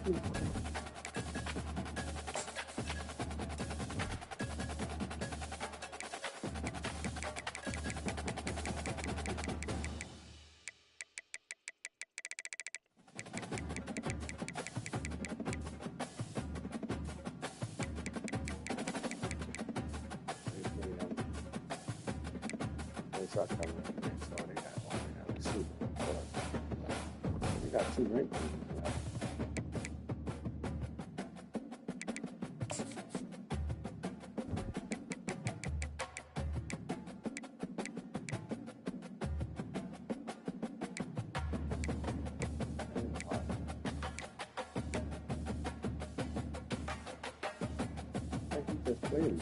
We got 2 rings. Just played.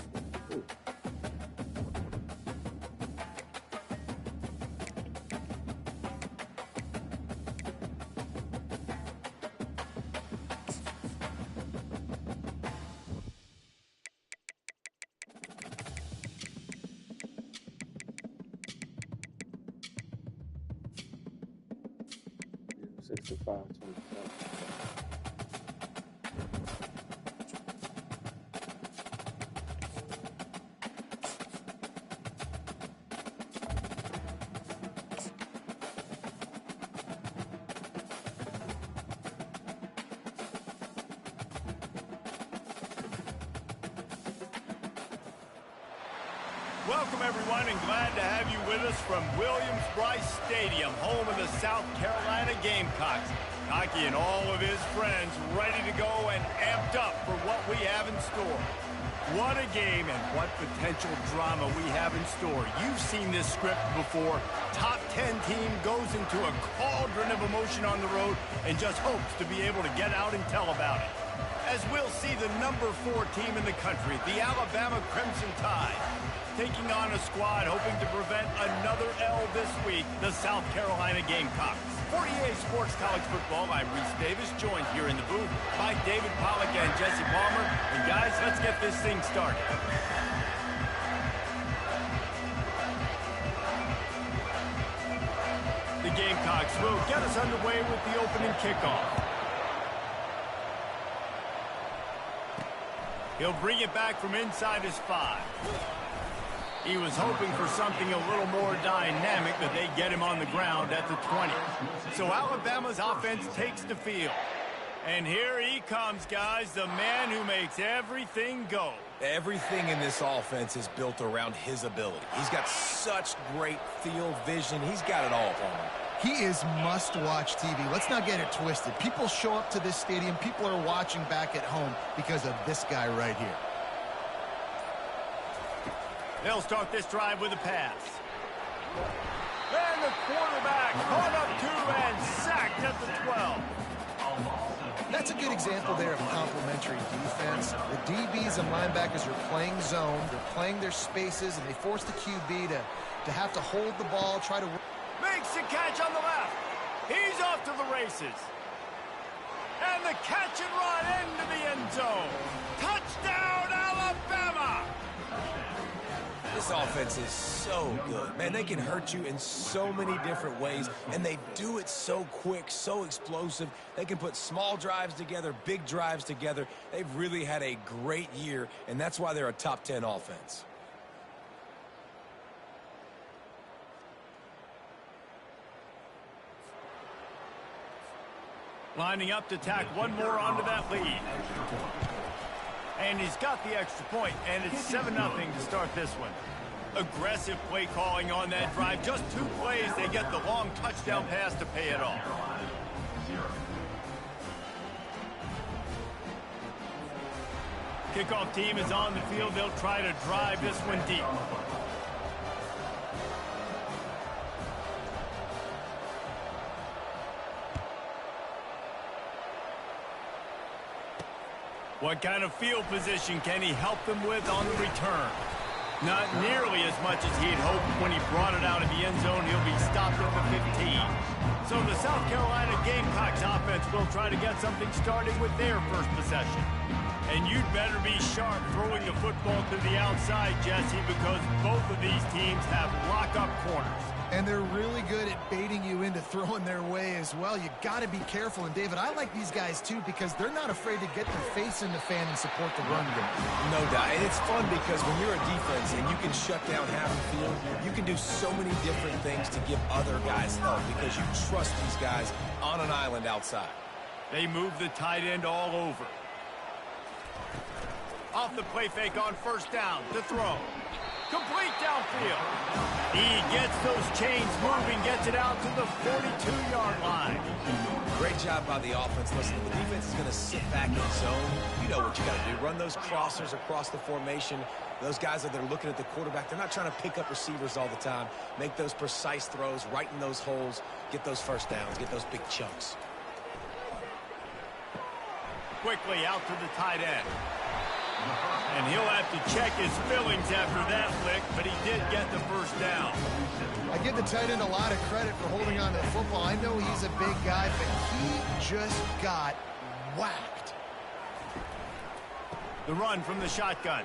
65-27. Welcome, everyone, and glad to have you with us from Williams-Brice Stadium, home of the South Carolina Gamecocks. Hockey and all of his friends ready to go and amped up for what we have in store. What a game and what potential drama we have in store. You've seen this script before. Top 10 team goes into a cauldron of emotion on the road and just hopes to be able to get out and tell about it. As we'll see the number 4 team in the country, the Alabama Crimson Tide, taking on a squad hoping to prevent another L this week, the South Carolina Gamecocks. For EA Sports College Football, I'm Reese Davis, joined here in the booth by David Pollack and Jesse Palmer. And guys, let's get this thing started. The Gamecocks will get us underway with the opening kickoff. He'll bring it back from inside his 5. He was hoping for something a little more dynamic, but they get him on the ground at the 20. So Alabama's offense takes the field. And here he comes, guys, the man who makes everything go. Everything in this offense is built around his ability. He's got such great field vision. He's got it all, Palmer. He is must-watch TV. Let's not get it twisted. People show up to this stadium. People are watching back at home because of this guy right here. They'll start this drive with a pass. And the quarterback caught up to and sacked at the 12. That's a good example there of complementary defense. The DBs and linebackers are playing zone. They're playing their spaces, and they force the QB to have to hold the ball, try to... Makes the catch on the left. He's off to the races. And the catch and run into the end zone. Touchdown, Alabama! This offense is so good. Man, they can hurt you in so many different ways, and they do it so quick, so explosive. They can put small drives together, big drives together. They've really had a great year, and that's why they're a top 10 offense. Lining up to tack one more onto that lead. And he's got the extra point, and it's 7-0 to start this one. Aggressive play calling on that drive. Just 2 plays, they get the long touchdown pass to pay it off. Kickoff team is on the field. They'll try to drive this one deep. What kind of field position can he help them with on the return? Not nearly as much as he had hoped when he brought it out of the end zone. He'll be stopped at the 15. So the South Carolina Gamecocks offense will try to get something started with their first possession. And you'd better be sharp throwing the football to the outside, Jesse, because both of these teams have lock-up corners. And they're really good at baiting you into throwing their way as well. You got to be careful. And, David, I like these guys, too, because they're not afraid to get their face in the fan and support the run game. No doubt. And it's fun because when you're a defense and you can shut down half the field, you can do so many different things to give other guys help because you trust these guys on an island outside. They move the tight end all over. Off the play fake on first down to throw. Complete downfield. He gets those chains moving, gets it out to the 42-yard line. Great job by the offense. Listen, the defense is going to sit back in zone. You know what you got to do. Run those crossers across the formation. Those guys that are looking at the quarterback, they're not trying to pick up receivers all the time. Make those precise throws, right in those holes, get those first downs, get those big chunks. Quickly out to the tight end. And he'll have to check his fillings after that lick, but he did get the first down. I give the tight end a lot of credit for holding on to the football. I know he's a big guy, but he just got whacked. The run from the shotgun.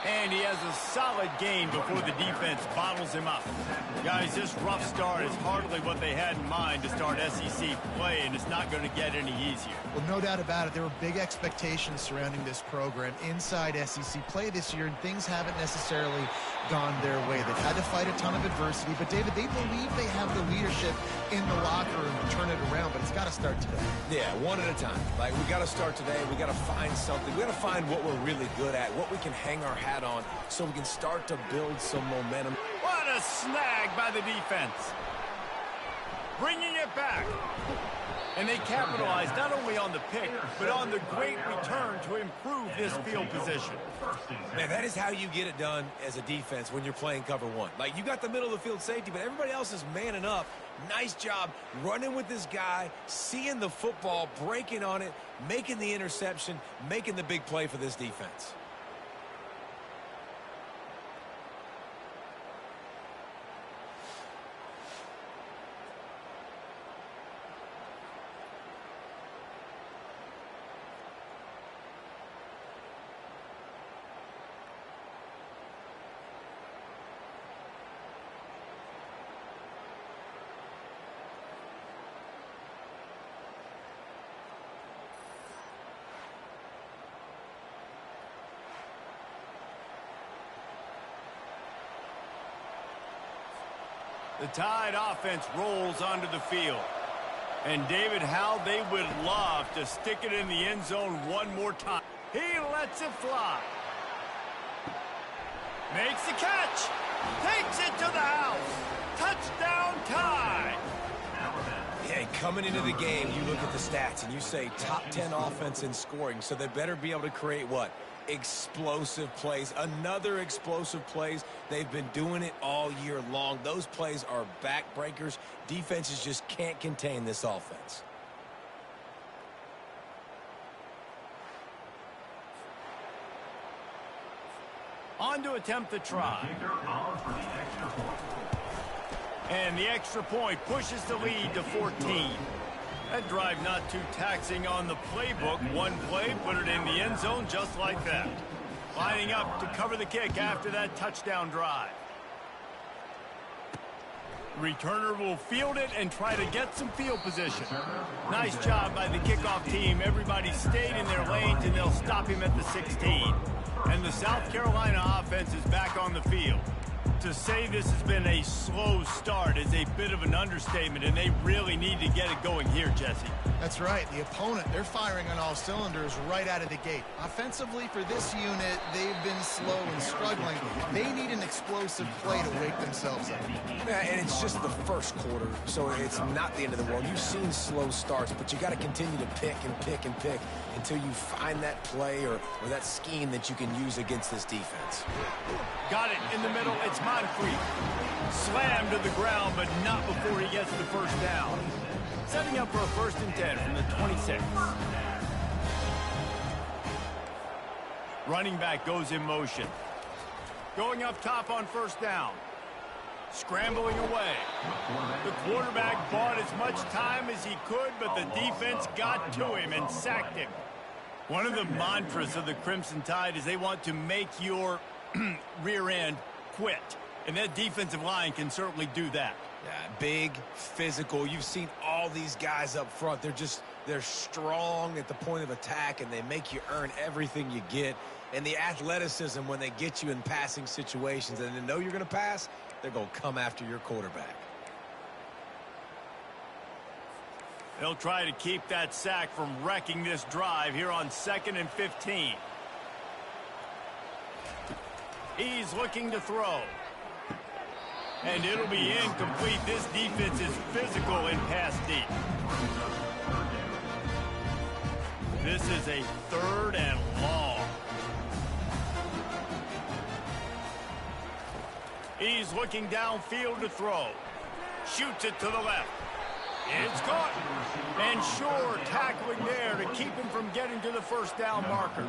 And he has a solid gain before the defense bottles him up. Guys, this rough start is hardly what they had in mind to start SEC play, and it's not going to get any easier. Well, no doubt about it. There were big expectations surrounding this program inside SEC play this year, and things haven't necessarily gone their way. They've had to fight a ton of adversity, but, David, they believe they have the leadership in the locker room to turn it around, but it's got to start today. Yeah, one at a time. Like, we got to start today. We got to find something. We got to find what we're really good at, what we can hang our hat on, so we can start to build some momentum. What a snag by the defense. Bringing it back. And they capitalized not only on the pick, but on the great return to improve this field position. Man, that is how you get it done as a defense when you're playing cover one. Like, you got the middle of the field safety, but everybody else is manning up. Nice job running with this guy, seeing the football, breaking on it, making the interception, making the big play for this defense. The Tide offense rolls onto the field. And, David, how they would love to stick it in the end zone one more time. He lets it fly. Makes the catch. Takes it to the house. Touchdown Tide. Yeah, coming into the game, you look at the stats and you say top 10 offense in scoring, so they better be able to create what? Explosive plays. Another explosive plays. They've been doing it all year long. Those plays are backbreakers. Defenses just can't contain this offense. On to attempt the try. And the extra point pushes the lead to 14. That drive not too taxing on the playbook. One play, put it in the end zone just like that. Lining up to cover the kick after that touchdown drive. Returner will field it and try to get some field position. Nice job by the kickoff team. Everybody stayed in their lanes, and they'll stop him at the 16. And the South Carolina offense is back on the field. To say this has been a slow start is a bit of an understatement, and they really need to get it going here, Jesse. That's right. The opponent, they're firing on all cylinders right out of the gate. Offensively, for this unit, they've been slow and struggling. They need an explosive play to wake themselves up. Yeah, and it's just the first quarter, so it's not the end of the world. You've seen slow starts, but you got to continue to pick and pick and pick until you find that play or that scheme that you can use against this defense. Got it in the middle. It's Moncrief. Slammed to the ground, but not before he gets the first down. Setting up for a 1st and 10 from the 26. Running back goes in motion. Going up top on 1st down. Scrambling away. The quarterback bought as much time as he could, but the defense got to him and sacked him. One of the mantras of the Crimson Tide is they want to make your rear end quit. And that defensive line can certainly do that. Yeah, big, physical. You've seen all these guys up front. They're strong at the point of attack, and they make you earn everything you get. And the athleticism when they get you in passing situations and they know you're going to pass, they're going to come after your quarterback. They'll try to keep that sack from wrecking this drive here on 2nd and 15. He's looking to throw. And it'll be incomplete. This defense is physical in pass deep. This is a 3rd and long. He's looking downfield to throw. Shoots it to the left. It's caught. And sure, tackling there to keep him from getting to the first down marker.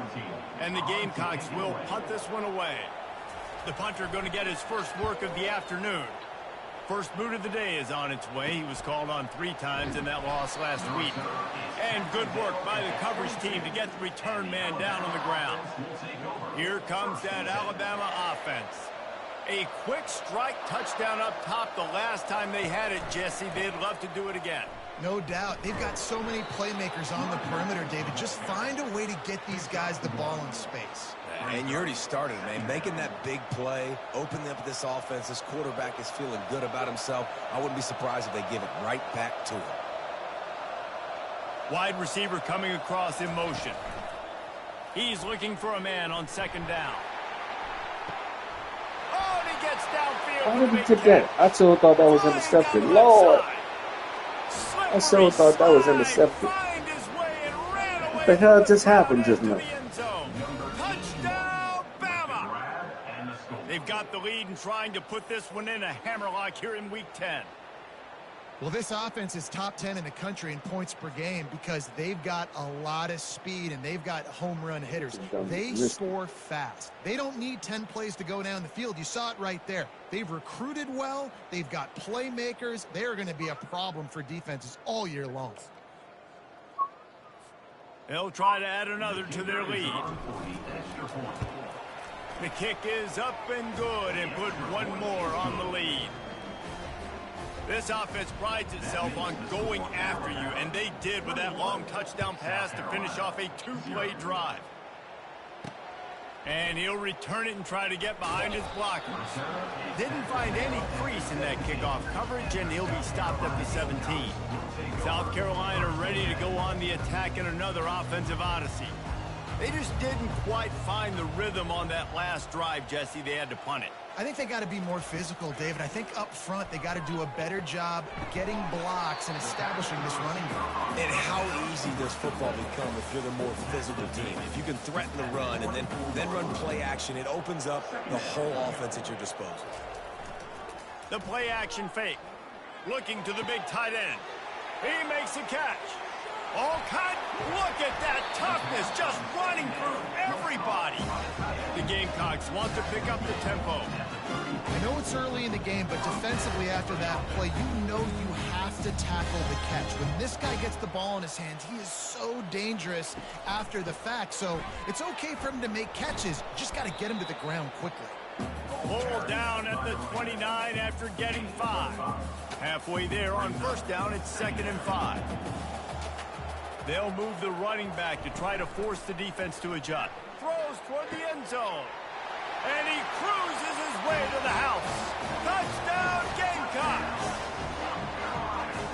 And the Gamecocks will punt this one away. The punter going to get his first work of the afternoon. First boot of the day is on its way. He was called on 3 times in that loss last week. And good work by the coverage team to get the return man down on the ground. Here comes that Alabama offense. A quick strike touchdown up top the last time they had it, Jesse. They'd love to do it again. No doubt. They've got so many playmakers on the perimeter, David. Just find a way to get these guys the ball in space. And you already started, man. Making that big play, opening up this offense. This quarterback is feeling good about himself. I wouldn't be surprised if they give it right back to him. Wide receiver coming across in motion. He's looking for a man on 2nd down. Oh, and he gets downfield. Why did he take that? I so thought that was intercepted. Lord. I so thought that was intercepted. What the hell just happened just now? Touchdown, Bama! They've got the lead and trying to put this one in a hammerlock here in Week 10. Well, this offense is top 10 in the country in points per game because they've got a lot of speed and they've got home run hitters. They score fast. They don't need 10 plays to go down the field. You saw it right there. They've recruited well. They've got playmakers. They are going to be a problem for defenses all year long. They'll try to add another to their lead. The kick is up and good and put one more on the lead. This offense prides itself on going after you, and they did with that long touchdown pass to finish off a 2-play drive. And he'll return it and try to get behind his blockers. Didn't find any crease in that kickoff coverage, and he'll be stopped at the 17. South Carolina ready to go on the attack in another offensive odyssey. They just didn't quite find the rhythm on that last drive, Jesse. They had to punt it. I think they got to be more physical, David. I think up front they got to do a better job getting blocks and establishing this running game. And how easy does football become if you're the more physical team? If you can threaten the run and then run play action, it opens up the whole offense at your disposal. The play action fake. Looking to the big tight end. He makes a catch. All cut. Look at that toughness, just running through everybody. The Gamecocks want to pick up the tempo. I know it's early in the game, but defensively after that play, you know you have to tackle the catch. When this guy gets the ball in his hands, he is so dangerous after the fact. So it's okay for him to make catches. Just got to get him to the ground quickly. Pulled down at the 29 after getting 5. Halfway there on 1st down, it's 2nd and 5. They'll move the running back to try to force the defense to adjust. Throws toward the end zone. And he cruises his way to the house. Touchdown, Gamecocks!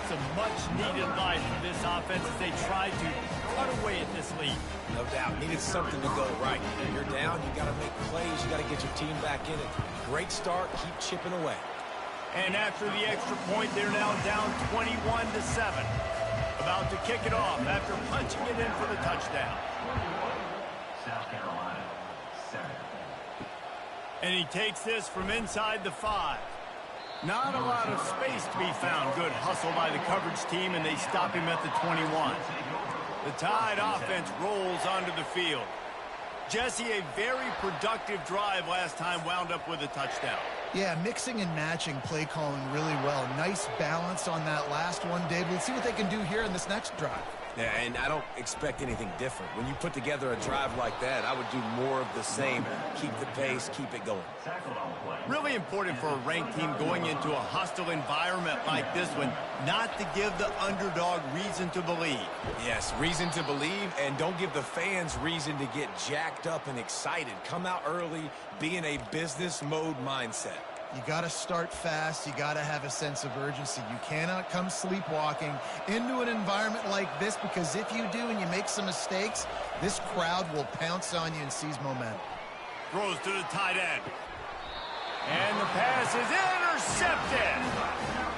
It's a much-needed life for this offense as they try to cut away at this lead. No doubt. Needed something to go right. You're down, you got to make plays, you got to get your team back in it. Great start, keep chipping away. And after the extra point, they're now down 21-7. About to kick it off after punching it in for the touchdown. South Carolina, 7. And he takes this from inside the 5. Not a lot of space to be found. Good hustle by the coverage team, and they stop him at the 21. The Tide offense rolls onto the field. Jesse, a very productive drive last time, wound up with a touchdown. Yeah, mixing and matching play calling really well. Nice balance on that last one, Dave. Let's see what they can do here in this next drive. Yeah, and I don't expect anything different. When you put together a drive like that, I would do more of the same. Keep the pace, keep it going. Really important for a ranked team going into a hostile environment like this one, not to give the underdog reason to believe. Yes, reason to believe, and don't give the fans reason to get jacked up and excited. Come out early, be in a business mode mindset. You got to start fast. You got to have a sense of urgency. You cannot come sleepwalking into an environment like this, because if you do and you make some mistakes, this crowd will pounce on you and seize momentum. Throws to the tight end. And the pass is intercepted.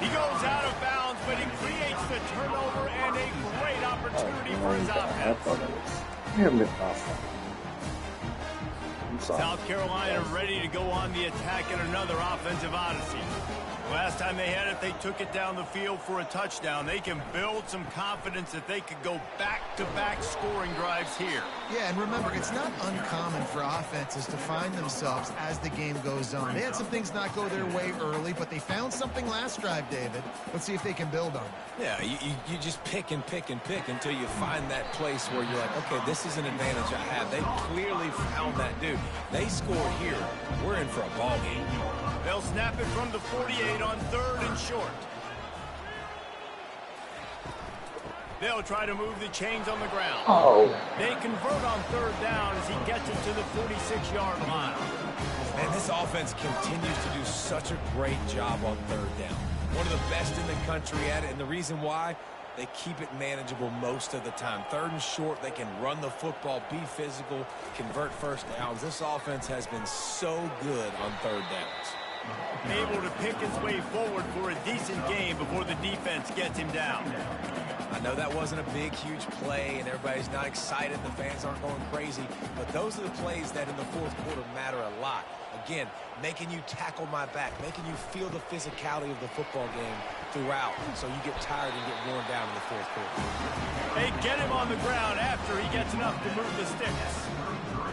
He goes out of bounds, but he creates the turnover and a great opportunity for his offense. South Carolina ready to go on the attack in another offensive odyssey. Last time they had it, they took it down the field for a touchdown. They can build some confidence that they could go back-to-back scoring drives here. Yeah, and remember, it's not uncommon for offenses to find themselves as the game goes on. They had some things not go their way early, but they found something last drive, David. Let's see if they can build on it. Yeah, you just pick and pick and pick until you find that place where you're like, okay, this is an advantage I have. They clearly found that dude. They scored here. We're in for a ball game. They'll snap it from the 48 on 3rd and short. They'll try to move the chains on the ground. They convert on 3rd down as he gets it to the 46-yard line. Man, this offense continues to do such a great job on 3rd down. One of the best in the country at it, and the reason why, they keep it manageable most of the time. 3rd and short, they can run the football, be physical, convert first downs. This offense has been so good on 3rd downs. Able to pick his way forward for a decent game before the defense gets him down. I know that wasn't a big, huge play, and everybody's not excited. The fans aren't going crazy. But those are the plays that in the 4th quarter matter a lot. Again, making you tackle my back, making you feel the physicality of the football game throughout, so you get tired and get worn down in the 4th quarter. They get him on the ground after he gets enough to move the sticks.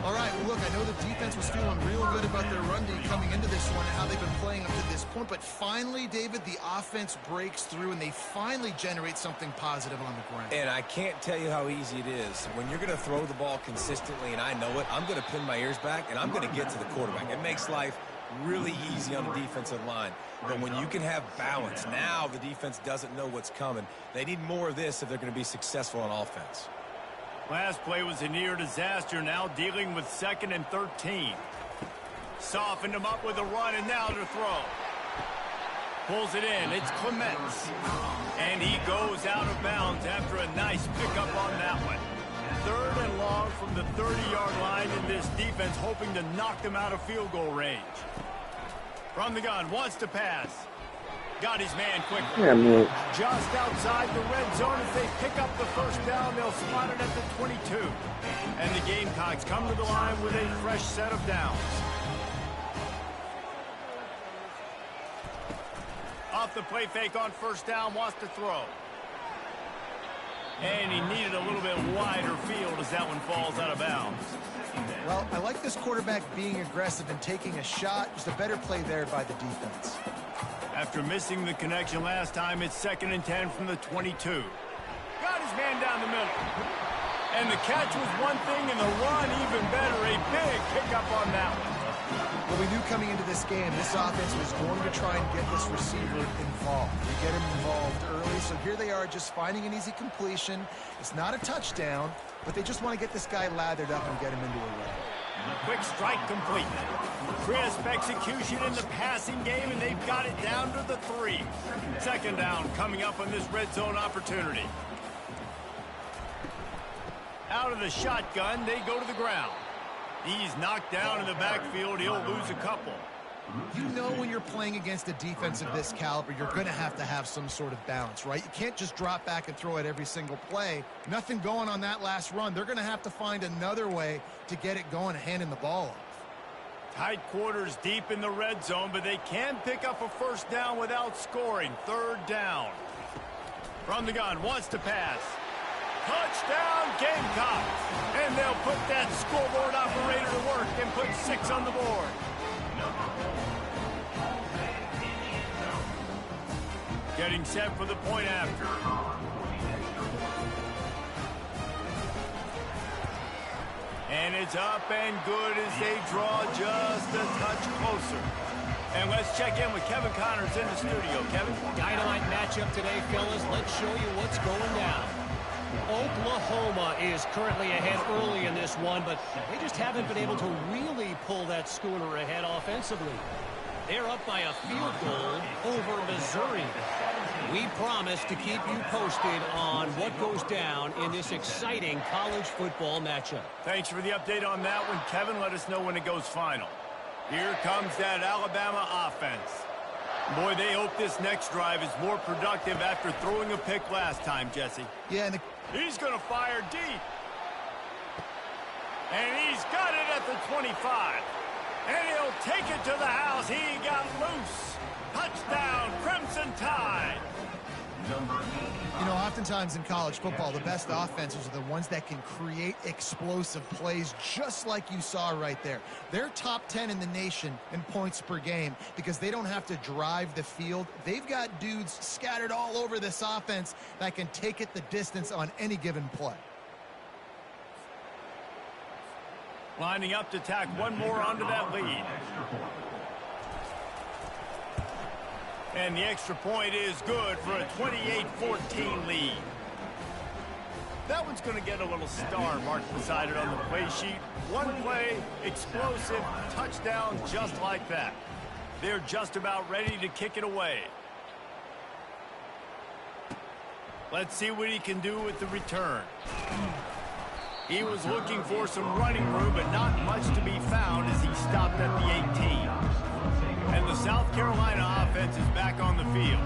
All right, well, look, I know the defense was feeling real good about their run D coming into this one and how they've been playing up to this point, but finally, David, the offense breaks through and they finally generate something positive on the ground. And I can't tell you how easy it is. When you're going to throw the ball consistently, and I know it, I'm going to pin my ears back, and I'm going to get to the quarterback. It makes life really easy on the defensive line. But when you can have balance, now the defense doesn't know what's coming. They need more of this if they're going to be successful on offense. Last play was a near disaster, now dealing with 2nd and 13. Softened him up with a run, and now to throw. Pulls it in. It's Clements. And he goes out of bounds after a nice pickup on that one. 3rd and long from the 30-yard line, in this defense hoping to knock them out of field goal range. From the gun, wants to pass. Got his man quickly. Yeah, just outside the red zone. As they pick up the 1st down, they'll spot it at the 22. And the Gamecocks come to the line with a fresh set of downs. Off the play fake on 1st down, wants to throw. And he needed a little bit wider field as that one falls out of bounds. Well, I like this quarterback being aggressive and taking a shot. Just a better play there by the defense. After missing the connection last time, it's 2nd and 10 from the 22. Got his man down the middle. And the catch was one thing, and the run even better. A big pickup on that one. Well, we knew coming into this game, this offense was going to try and get this receiver involved. We get him involved early, so here they are just finding an easy completion. It's not a touchdown, but they just want to get this guy lathered up and get him into a run. Quick strike complete. Crisp execution in the passing game, and they've got it down to the 3. 2nd down coming up on this red zone opportunity. Out of the shotgun, they go to the ground. He's knocked down in the backfield. He'll lose a couple. You know when you're playing against a defense of this caliber, you're going to have some sort of balance, right? You can't just drop back and throw it every single play. Nothing going on that last run. They're going to have to find another way to get it going and handing the ball off. Tight quarters deep in the red zone, but they can pick up a 1st down without scoring. 3rd down. From the gun, wants to pass. Touchdown, Gamecocks. And they'll put that scoreboard operator to work and put 6 on the board. Getting set for the point after. And it's up and good as they draw just a touch closer. And let's check in with Kevin Connors in the studio. Kevin? Dynamite matchup today, fellas. Let's show you what's going down. Oklahoma is currently ahead early in this one, but they just haven't been able to really pull that schooner ahead offensively. They're up by a field goal over Missouri. We promise to keep you posted on what goes down in this exciting college football matchup. Thanks for the update on that one, Kevin. Let us know when it goes final. Here comes that Alabama offense. Boy, they hope this next drive is more productive after throwing a pick last time, Jesse. Yeah, and he's going to fire deep. And he's got it at the 25. And he'll take it to the house. He got loose. Touchdown, Crimson Tide. you know, oftentimes in college football, the best offenses are the ones that can create explosive plays, just like you saw right there. They're top 10 in the nation in points per game because they don't have to drive the field. They've got dudes scattered all over this offense that can take it the distance on any given play. Lining up to tack one more onto that lead. And the extra point is good for a 28-14 lead. That one's going to get a little star marked beside it on the play sheet. One play, explosive, touchdown just like that. They're just about ready to kick it away. Let's see what he can do with the return. He was looking for some running room, but not much to be found as he stopped at the 18. And the South Carolina offense is back on the field.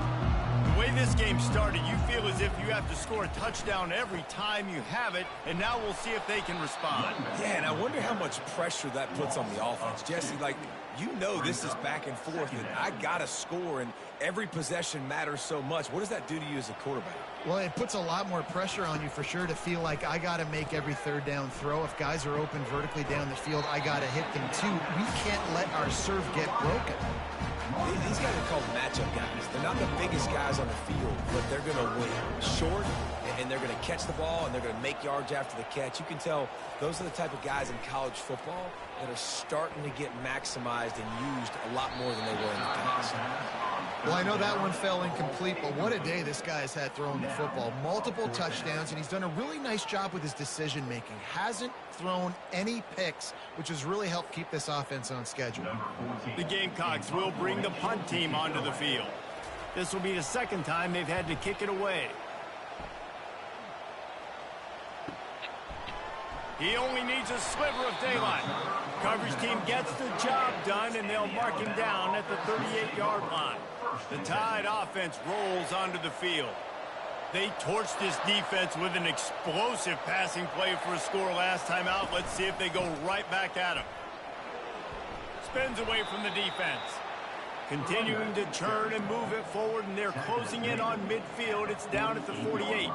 The way this game started, you feel as if you have to score a touchdown every time you have it, and now we'll see if they can respond. Yeah, and I wonder how much pressure that puts on the offense. Jesse, like, you know this is back and forth, and I got to score, and every possession matters so much. What does that do to you as a quarterback? Well, it puts a lot more pressure on you for sure to feel like I got to make every third down throw. If guys are open vertically down the field, I got to hit them too. We can't let our serve get broken. These guys are called matchup guys. They're not the biggest guys on the field, but they're going to win. Short, and they're going to catch the ball, and they're going to make yards after the catch. You can tell those are the type of guys in college football that are starting to get maximized and used a lot more than they were in the past. Well, I know that one fell incomplete, but what a day this guy has had throwing the football. Multiple touchdowns, and he's done a really nice job with his decision-making. Hasn't thrown any picks, which has really helped keep this offense on schedule. The Gamecocks will bring the punt team onto the field. This will be the second time they've had to kick it away. He only needs a sliver of daylight. Coverage team gets the job done, and they'll mark him down at the 38-yard line. The Tide offense rolls onto the field. They torched this defense with an explosive passing play for a score last time out. Let's see if they go right back at him. Spins away from the defense. Continuing to turn and move it forward, and they're closing in on midfield. It's down at the 48.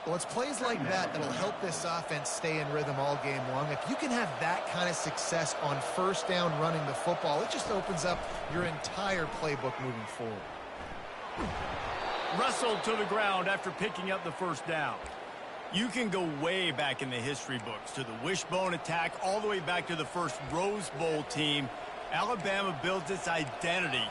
Well, it's plays like that that'll help this offense stay in rhythm all game long. If you can have that kind of success on first down running the football, it just opens up your entire playbook moving forward. Wrestled to the ground after picking up the first down. You can go way back in the history books to the wishbone attack, all the way back to the first Rose Bowl team. Alabama builds its identity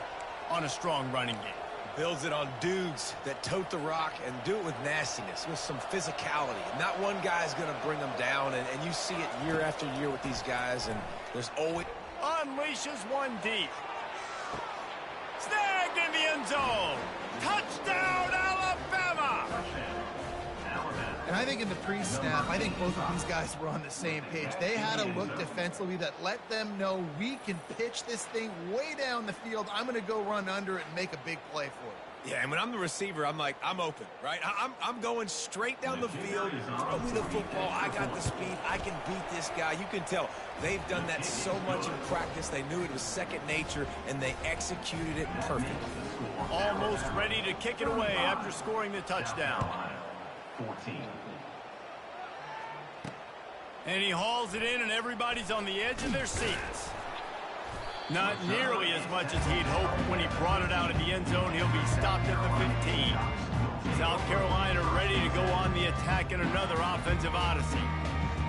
on a strong running game. Builds it on dudes that tote the rock and do it with nastiness, with some physicality. Not one guy's going to bring them down, and you see it year after year with these guys, and there's always... Unleashes one deep. Snagged in the end zone. Touchdown, Alabama! And I think in the pre-snap, I think both of these guys were on the same page. They had a look defensively that let them know we can pitch this thing way down the field. I'm going to go run under it and make a big play for it. Yeah, and when I'm the receiver, I'm like, I'm open, right? I'm going straight down the field. Throw me the football. I got the speed. I can beat this guy. You can tell they've done that so much in practice. They knew it was second nature, and they executed it perfectly. Almost ready to kick it away after scoring the touchdown. 14. And he hauls it in, and everybody's on the edge of their seats. Not nearly as much as he'd hoped when he brought it out of the end zone. He'll be stopped at the 15. South Carolina ready to go on the attack in another offensive odyssey.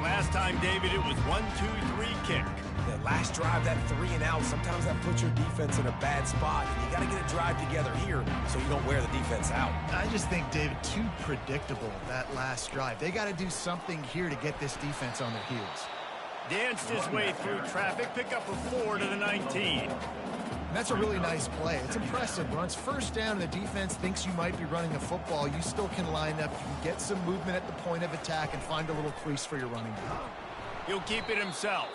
Last time, David, it was 1-2-3 kick. That last drive, that 3 and out, sometimes that puts your defense in a bad spot. And you got to get a drive together here so you don't wear the defense out. I just think, David, too predictable, that last drive. They got to do something here to get this defense on their heels. Danced his way through traffic, pick up a 4 to the 19. That's a really nice play. It's impressive. Once first down and the defense thinks you might be running the football, you still can line up. You can get some movement at the point of attack and find a little crease for your running back. He'll keep it himself.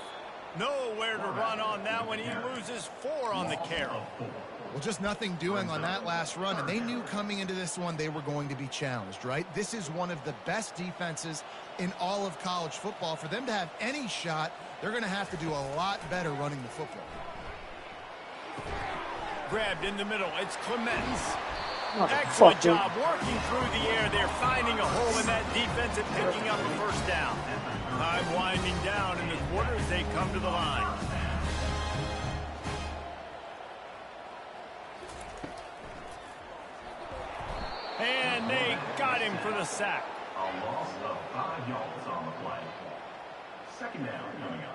Nowhere to run on that one. He loses 4 on the carry. Well, just nothing doing on that last run, and they knew coming into this one they were going to be challenged, right? This is one of the best defenses in all of college football. For them to have any shot, they're going to have to do a lot better running the football. Grabbed in the middle. It's Clements. Oh, Excellent job working through the air there, finding a hole in that defense and picking up a first down. Time winding down in the quarter as they come to the line. And they got him for the sack. A loss of 5 yards on the play. Second down coming up.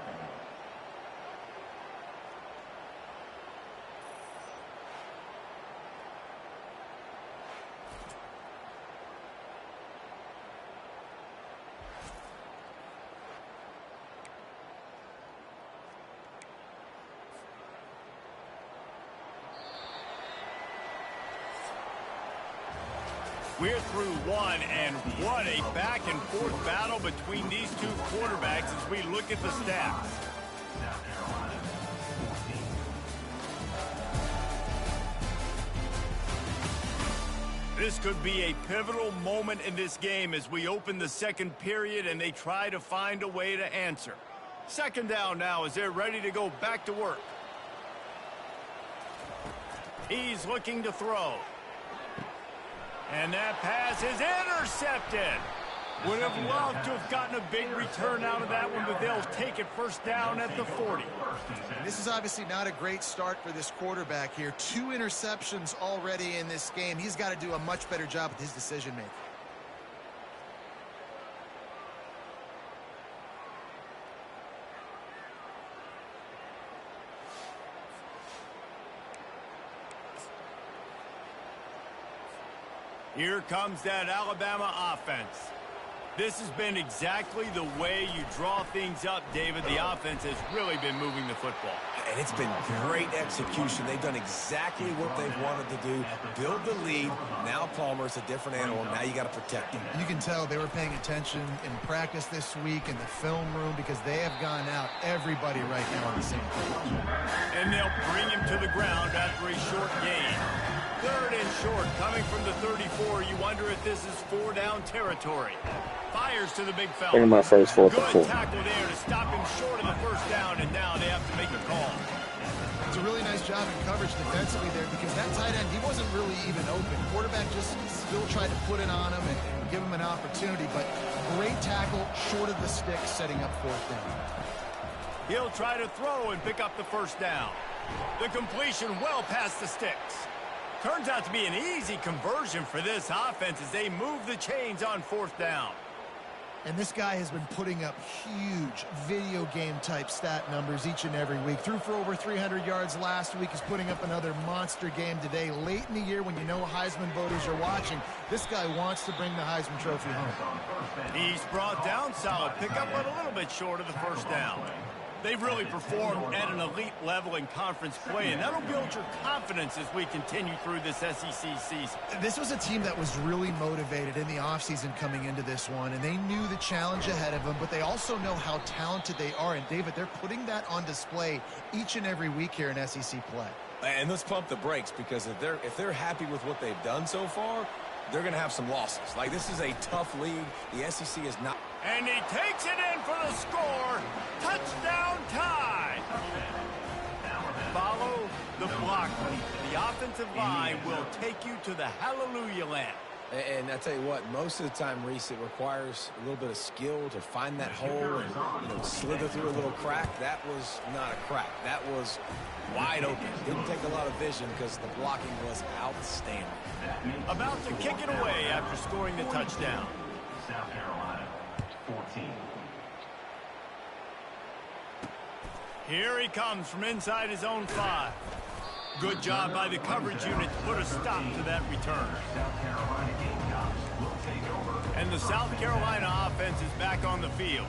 We're through one, and what a back-and-forth battle between these two quarterbacks as we look at the stats. South Carolina, 14. This could be a pivotal moment in this game as we open the second period and they try to find a way to answer. Second down now as they're ready to go back to work. He's looking to throw. And that pass is intercepted. Would have loved to have gotten a big return out of that one, but they'll take it first down at the 40. This is obviously not a great start for this quarterback here. 2 interceptions already in this game. He's got to do a much better job with his decision-making. Here comes that Alabama offense. This has been exactly the way you draw things up, David. The offense has really been moving the football. And it's been great execution. They've done exactly what they've wanted to do. Build the lead. Now Palmer's a different animal. Now you got to protect him. You can tell they were paying attention in practice this week in the film room because they have gone out everybody right now on the same page. And they'll bring him to the ground after a short gain. 3rd and short, coming from the 34. You wonder if this is 4-down territory. Fires to the big fella. Bring my first 4th and 4. Good tackle there to stop him short of the first down, and now they have to make a call. It's a really nice job in coverage defensively there because that tight end, he wasn't really even open. Quarterback just still tried to put it on him and give him an opportunity, but great tackle short of the stick, setting up 4th down. He'll try to throw and pick up the first down. The completion well past the sticks. Turns out to be an easy conversion for this offense as they move the chains on 4th down. And this guy has been putting up huge video game type stat numbers each and every week. Threw for over 300 yards last week. He's putting up another monster game today. Late in the year when you know Heisman voters are watching, this guy wants to bring the Heisman Trophy home. He's brought down solid. Pick up a little bit short of the first down. They've really performed at an elite level in conference play, and that'll build your confidence as we continue through this SEC season. This was a team that was really motivated in the offseason coming into this one, and they knew the challenge ahead of them, but they also know how talented they are. And, David, they're putting that on display each and every week here in SEC play. And let's pump the brakes because if they're happy with what they've done so far, they're going to have some losses. Like, this is a tough league. The SEC is not. And he takes it in for the score. Touchdown tie. Follow the block. The offensive line will take you to the hallelujah land. And I tell you what, most of the time, Reese, it requires a little bit of skill to find that hole and slither through a little crack. That was not a crack. That was wide open. Didn't take a lot of vision because the blocking was outstanding. About to kick it away after scoring the touchdown. South Carolina, 14. Here he comes from inside his own 5. Good job by the coverage unit to put a stop to that return. And the South Carolina offense is back on the field.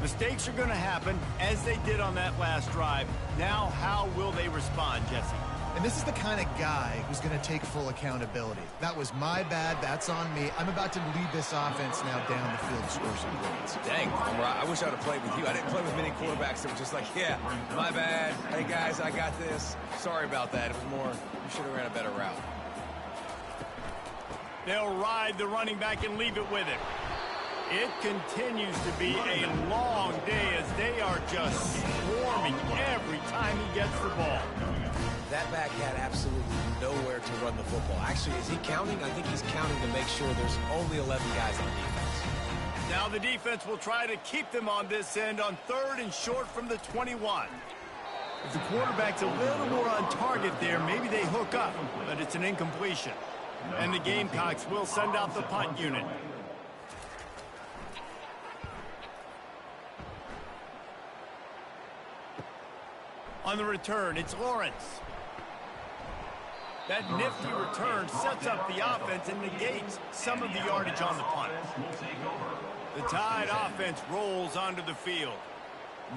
Mistakes are going to happen, as they did on that last drive. Now, how will they respond, Jesse? And this is the kind of guy who's going to take full accountability. That was my bad. That's on me. I'm about to lead this offense now down the field to score some points. Dang, I wish I would have played with you. I didn't play with many quarterbacks that were just like, yeah, my bad. Hey, guys, I got this. Sorry about that. It was more, you should have ran a better route. They'll ride the running back and leave it with him. It continues to be a long day as they are just swarming every time he gets the ball. That back had absolutely nowhere to run the football. Actually, is he counting? I think he's counting to make sure there's only 11 guys on defense. Now the defense will try to keep them on this end on 3rd and short from the 21. If the quarterback's a little more on target there, maybe they hook up, but it's an incompletion. And the Gamecocks will send out the punt unit. On the return, it's Lawrence. That nifty return sets up the offense and negates some of the yardage on the punt. The Tide offense rolls onto the field.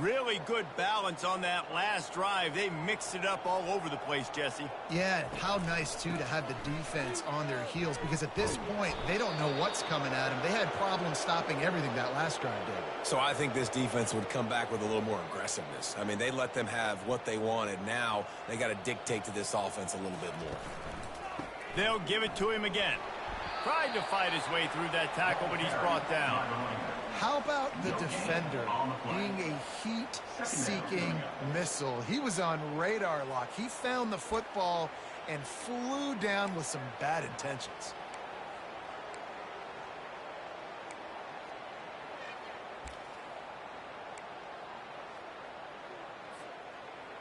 Really good balance on that last drive. They mixed it up all over the place, Jesse. Yeah, how nice, too, to have the defense on their heels, because at this point, they don't know what's coming at them. They had problems stopping everything that last drive did. So I think this defense would come back with a little more aggressiveness. I mean, they let them have what they wanted. Now they got to dictate to this offense a little bit more. They'll give it to him again. Tried to fight his way through that tackle, but he's brought down. How about the defender being a heat-seeking missile? He was on radar lock. He found the football and flew down with some bad intentions.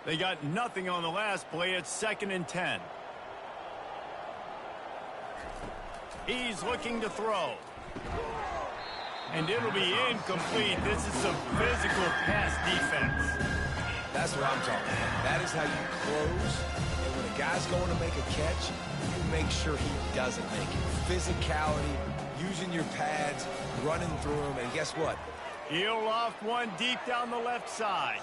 They got nothing on the last play. It's 2nd and 10. He's looking to throw. And it'll be incomplete. This is some physical pass defense. That's what I'm talking about. That is how you close. And when a guy's going to make a catch, you make sure he doesn't make it. Physicality, using your pads, running through them, and guess what? He'll loft one deep down the left side.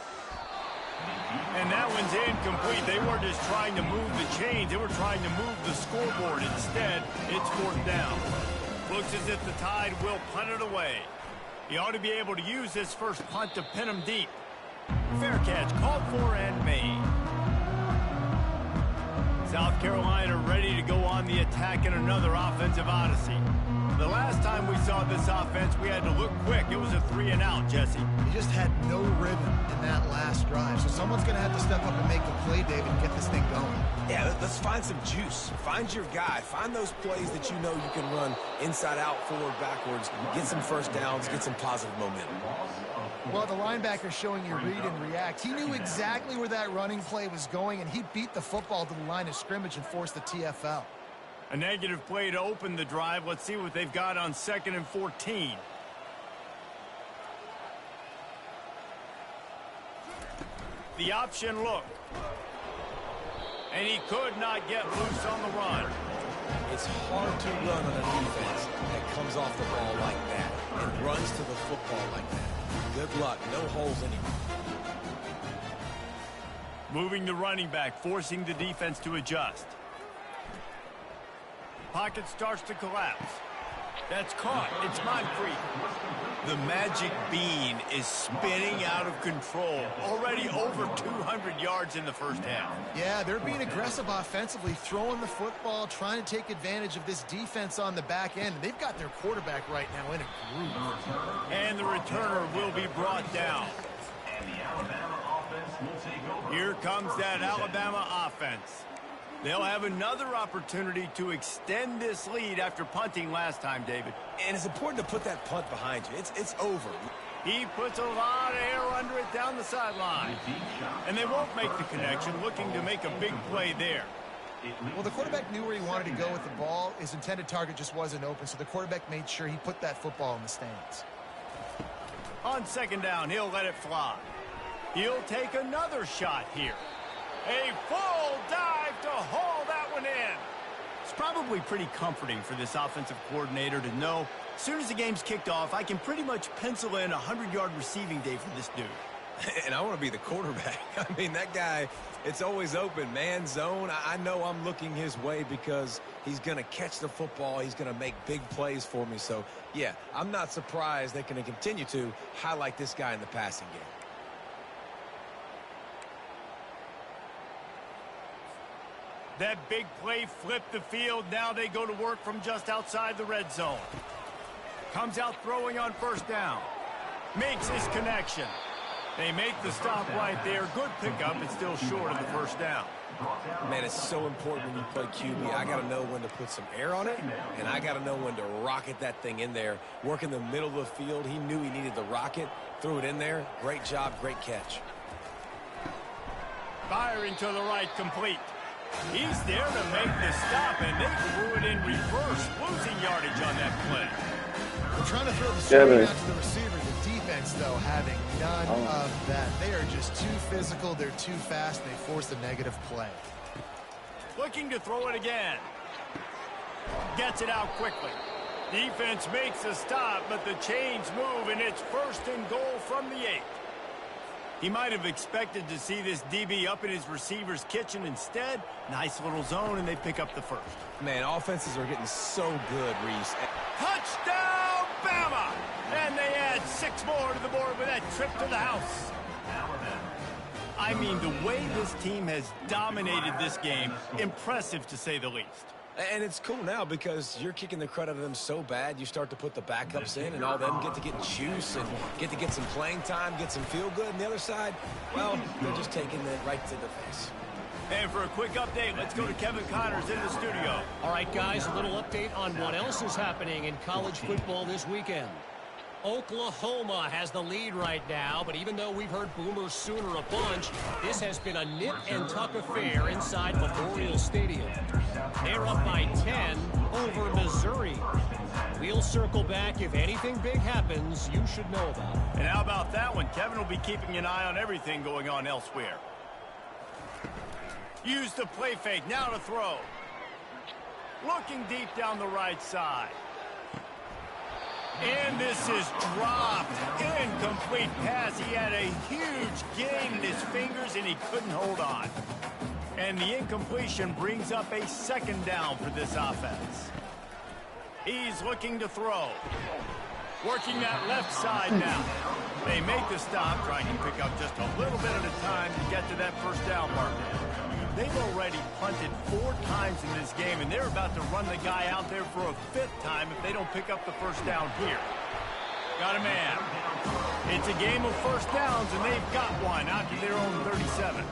And that one's incomplete. They weren't just trying to move the chains. They were trying to move the scoreboard. Instead, it's 4th down. Looks as if the Tide will punt it away. He ought to be able to use this first punt to pin him deep. Fair catch called for and made. South Carolina ready to go on the attack in another offensive odyssey. The last time we saw this offense, we had to look quick. It was a 3-and-out, Jesse. He just had no rhythm in that last drive. So someone's going to have to step up and make the play, David, and get this thing going. Yeah, let's find some juice. Find your guy. Find those plays that you know you can run inside out, forward, backwards. Get some first downs. Get some positive momentum. Well, the linebacker showing you read and react. He knew exactly where that running play was going, and he beat the football to the line of scrimmage and forced the TFL. A negative play to open the drive. Let's see what they've got on 2nd and 14. The option look. And he could not get loose on the run. It's hard to run on a defense that comes off the ball like that and runs to the football like that. Good luck. No holes anywhere. Moving the running back, forcing the defense to adjust. Pocket starts to collapse. That's caught. It's Moncrief. The magic bean is spinning out of control. Already over 200 yards in the first half. Yeah, they're being aggressive offensively, throwing the football, trying to take advantage of this defense on the back end. They've got their quarterback right now in a groove. And the returner will be brought down. Here comes that Alabama offense. They'll have another opportunity to extend this lead after punting last time, David. And it's important to put that punt behind you. It's over. He puts a lot of air under it down the sideline. And they won't make the connection, looking to make a big play there. Well, the quarterback knew where he wanted to go with the ball. His intended target just wasn't open, so the quarterback made sure he put that football in the stands. On 2nd down, he'll let it fly. He'll take another shot here. A full dive to haul that one in. It's probably pretty comforting for this offensive coordinator to know as soon as the game's kicked off, I can pretty much pencil in a 100-yard receiving day for this dude. And I want to be the quarterback. I mean, that guy, it's always open, man, zone. I know I'm looking his way because he's going to catch the football. He's going to make big plays for me. So, yeah, I'm not surprised they're going to continue to highlight this guy in the passing game. That big play flipped the field. Now they go to work from just outside the red zone. Comes out throwing on first down. Makes his connection. They make the stop right there. Good pickup. It's still short of the first down. Man, it's so important when you play QB. I got to know when to put some air on it, and I got to know when to rocket that thing in there. Work in the middle of the field. He knew he needed the rocket. Threw it in there. Great job, great catch. Firing to the right, complete. He's there to make the stop, and they threw it in reverse, losing yardage on that play. We're trying to throw the screen out to the receiver. The defense, though, having none of that. They are just too physical. They're too fast, and they force a negative play. Looking to throw it again. Gets it out quickly. Defense makes a stop, but the chains move, and it's 1st and goal from the 8. He might have expected to see this DB up in his receiver's kitchen. Instead, nice little zone, and they pick up the first. Man, offenses are getting so good, Reese. Touchdown, Bama! And they add 6 more to the board with that trip to the house. I mean, the way this team has dominated this game, impressive to say the least. And it's cool now because you're kicking the crud out of them so bad, you start to put the backups in, and all them get to get juice and get some playing time, get some feel good. And the other side, well, they're just taking it right to the face. And for a quick update, let's go to Kevin Connors in the studio. All right, guys, a little update on what else is happening in college football this weekend. Oklahoma has the lead right now, but even though we've heard Boomer Sooner a bunch, this has been a nip-and-tuck affair inside Memorial Stadium. They're up by 10 over Missouri. We'll circle back. If anything big happens, you should know about it. And how about that one? Kevin will be keeping an eye on everything going on elsewhere. Use the play fake. Now to throw. Looking deep down the right side. And this is dropped. Incomplete pass. He had a huge gain in his fingers, and he couldn't hold on. And the incompletion brings up a 2nd down for this offense. He's looking to throw. Working that left side now. They make the stop, trying to pick up just a little bit at a time to get to that 1st down marker. They've already punted 4 times in this game, and they're about to run the guy out there for a 5th time if they don't pick up the 1st down here. Got a man. It's a game of 1st downs, and they've got one out to their own 37.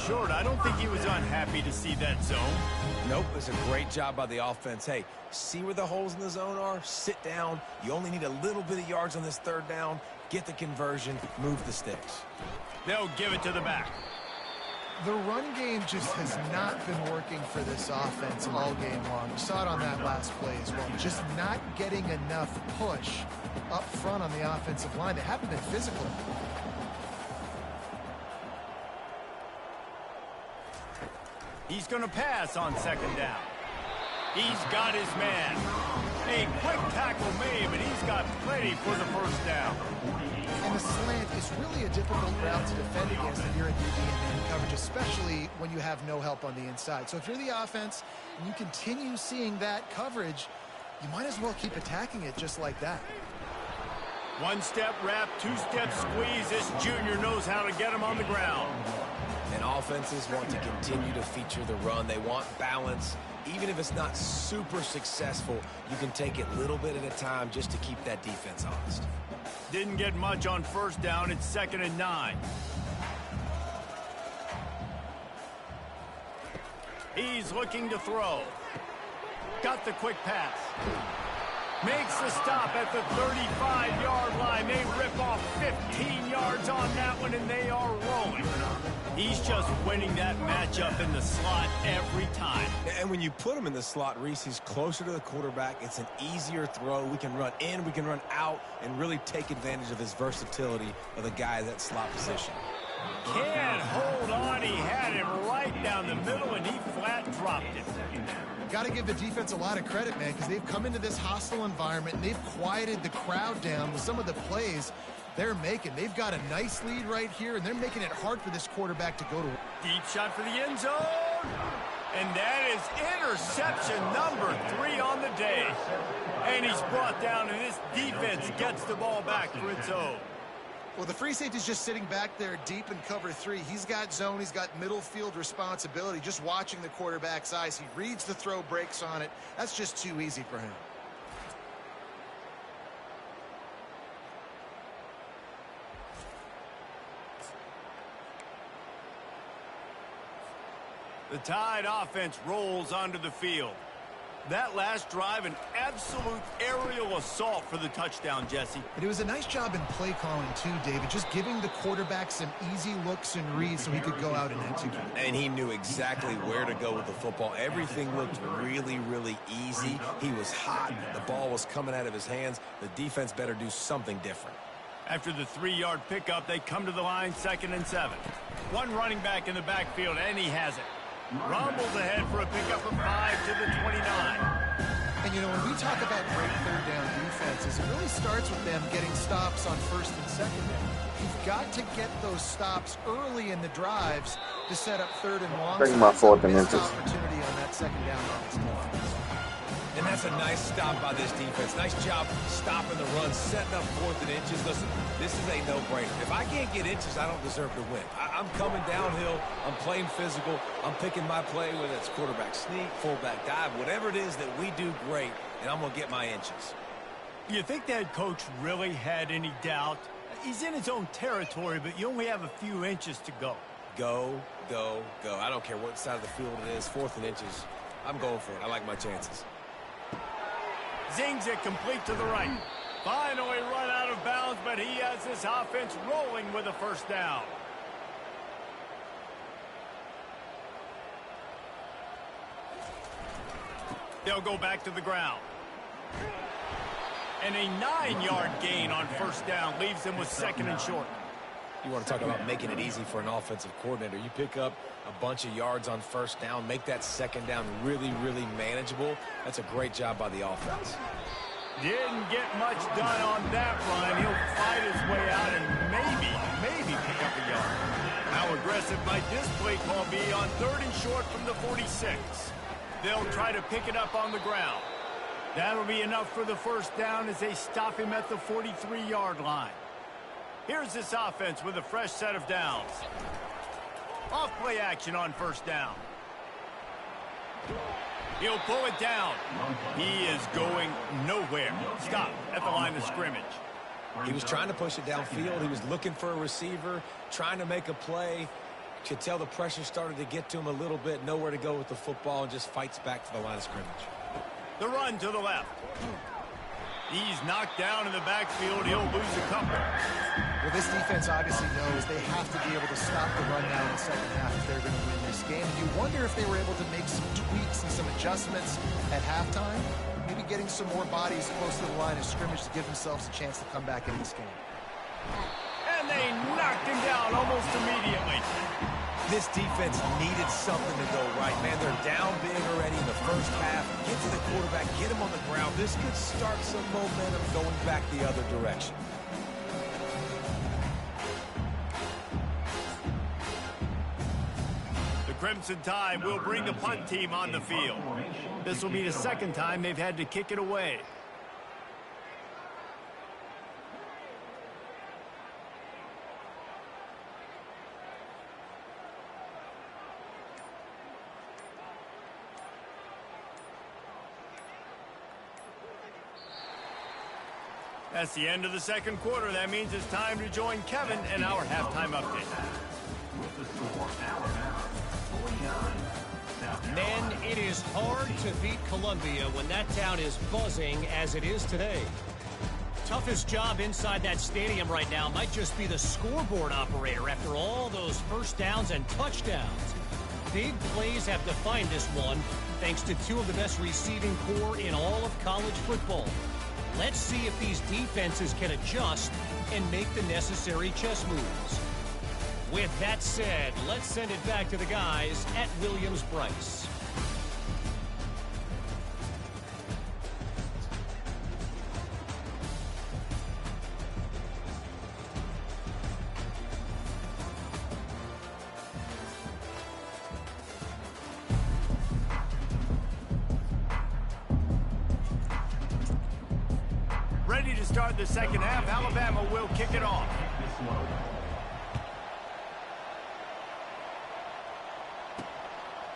short. I don't think he was unhappy to see that zone. Nope, it's a great job by the offense. Hey, see where the holes in the zone are? Sit down. You only need a little bit of yards on this third down. Get the conversion, move the sticks. They'll give it to the back. The run game just has not been working for this offense all game long. You saw it on that last play as well. Just not getting enough push up front on the offensive line. They haven't been physical. He's going to pass on second down. He's got his man. A quick tackle made, but he's got plenty for the first down. And the slant is really a difficult route to defend against if you're in DB and man coverage, especially when you have no help on the inside. So if you're the offense and you continue seeing that coverage, you might as well keep attacking it just like that. One-step wrap, two-step squeeze. This junior knows how to get him on the ground. And offenses want to continue to feature the run. They want balance. Even if it's not super successful, you can take it little bit at a time just to keep that defense honest. Didn't get much on first down. It's 2nd and 9. He's looking to throw. Got the quick pass. Makes the stop at the 35-yard line. They rip off 15 yards on that one, and they are rolling. He's just winning that matchup in the slot every time. And when you put him in the slot, Reese, he's closer to the quarterback. It's an easier throw. We can run in, we can run out, and really take advantage of his versatility of the guy in that slot position. Can't hold on. He had him right down the middle, and he flat dropped it. Got to give the defense a lot of credit, man, because they've come into this hostile environment, and they've quieted the crowd down with some of the plays they're making. They've got a nice lead right here, and they're making it hard for this quarterback to go to. Deep shot for the end zone. And that is interception number 3 on the day. And he's brought down, and this defense gets the ball back for its own. Well, the free safety's just sitting back there deep in cover 3. He's got zone. He's got middle field responsibility. Just watching the quarterback's eyes. He reads the throw, breaks on it. That's just too easy for him. The Tide offense rolls onto the field. That last drive, an absolute aerial assault for the touchdown, Jesse. And it was a nice job in play calling, too, David, just giving the quarterback some easy looks and reads so he could go out and execute. And he knew exactly where to go with the football. Everything looked really, really easy. He was hot. The ball was coming out of his hands. The defense better do something different. After the 3-yard pickup, they come to the line, 2nd and 7. One running back in the backfield, and he has it. Rumbles ahead for a pickup of 5 to the 29. And, you know, when we talk about great third down defenses, it really starts with them getting stops on 1st and 2nd down. You've got to get those stops early in the drives to set up 3rd and long. Bring my 4th and inches. Opportunity on that 2nd down offense. And that's a nice stop by this defense. Nice job stopping the run, setting up 4th and inches. Listen, this is a no-brainer. If I can't get inches, I don't deserve to win. I'm coming downhill. I'm playing physical. I'm picking my play, whether it's quarterback sneak, fullback dive, whatever it is that we do great, and I'm going to get my inches. You think that coach really had any doubt? He's in his own territory, but you only have a few inches to go. Go, go, go. I don't care what side of the field it is, 4th and inches. I'm going for it. I like my chances. Zings it complete to the right. Finally run out of bounds, but he has this offense rolling with a first down. They'll go back to the ground. And a 9-yard gain on first down leaves them with 2nd and short. You want to talk about making it easy for an offensive coordinator. You pick up a bunch of yards on first down, make that 2nd down really, really manageable. That's a great job by the offense. Didn't get much done on that run. He'll fight his way out and maybe pick up a yard. How aggressive might this play call be on 3rd and short from the 46? They'll try to pick it up on the ground. That'll be enough for the first down as they stop him at the 43-yard line. Here's this offense with a fresh set of downs. Off play action on first down. He'll pull it down. He is going nowhere. Stop at the line of scrimmage. He was trying to push it downfield. He was looking for a receiver, trying to make a play, Could tell the pressure started to get to him a little bit, nowhere to go with the football, and just fights back to the line of scrimmage. The run to the left. He's knocked down in the backfield. He'll lose a couple. Well, this defense obviously knows they have to be able to stop the run now in the second half if they're going to win this game. You wonder if they were able to make some tweaks and some adjustments at halftime, maybe getting some more bodies close to the line of scrimmage to give themselves a chance to come back in this game. And they knocked him down almost immediately. This defense needed something to go right, man. They're down big already in the first half. Get to the quarterback, get him on the ground. This could start some momentum going back the other direction. The Crimson Tide will bring the punt team on the field. This will be the second time they've had to kick it away. That's the end of the second quarter. That means it's time to join Kevin in our halftime update. Men, it is hard to beat Columbia when that town is buzzing as it is today. Toughest job inside that stadium right now might just be the scoreboard operator after all those first downs and touchdowns. Big plays have defined this one thanks to two of the best receiving corps in all of college football. Let's see if these defenses can adjust and make the necessary chess moves. With that said, let's send it back to the guys at Williams-Brice. Ready to start the second half. Alabama will kick it off.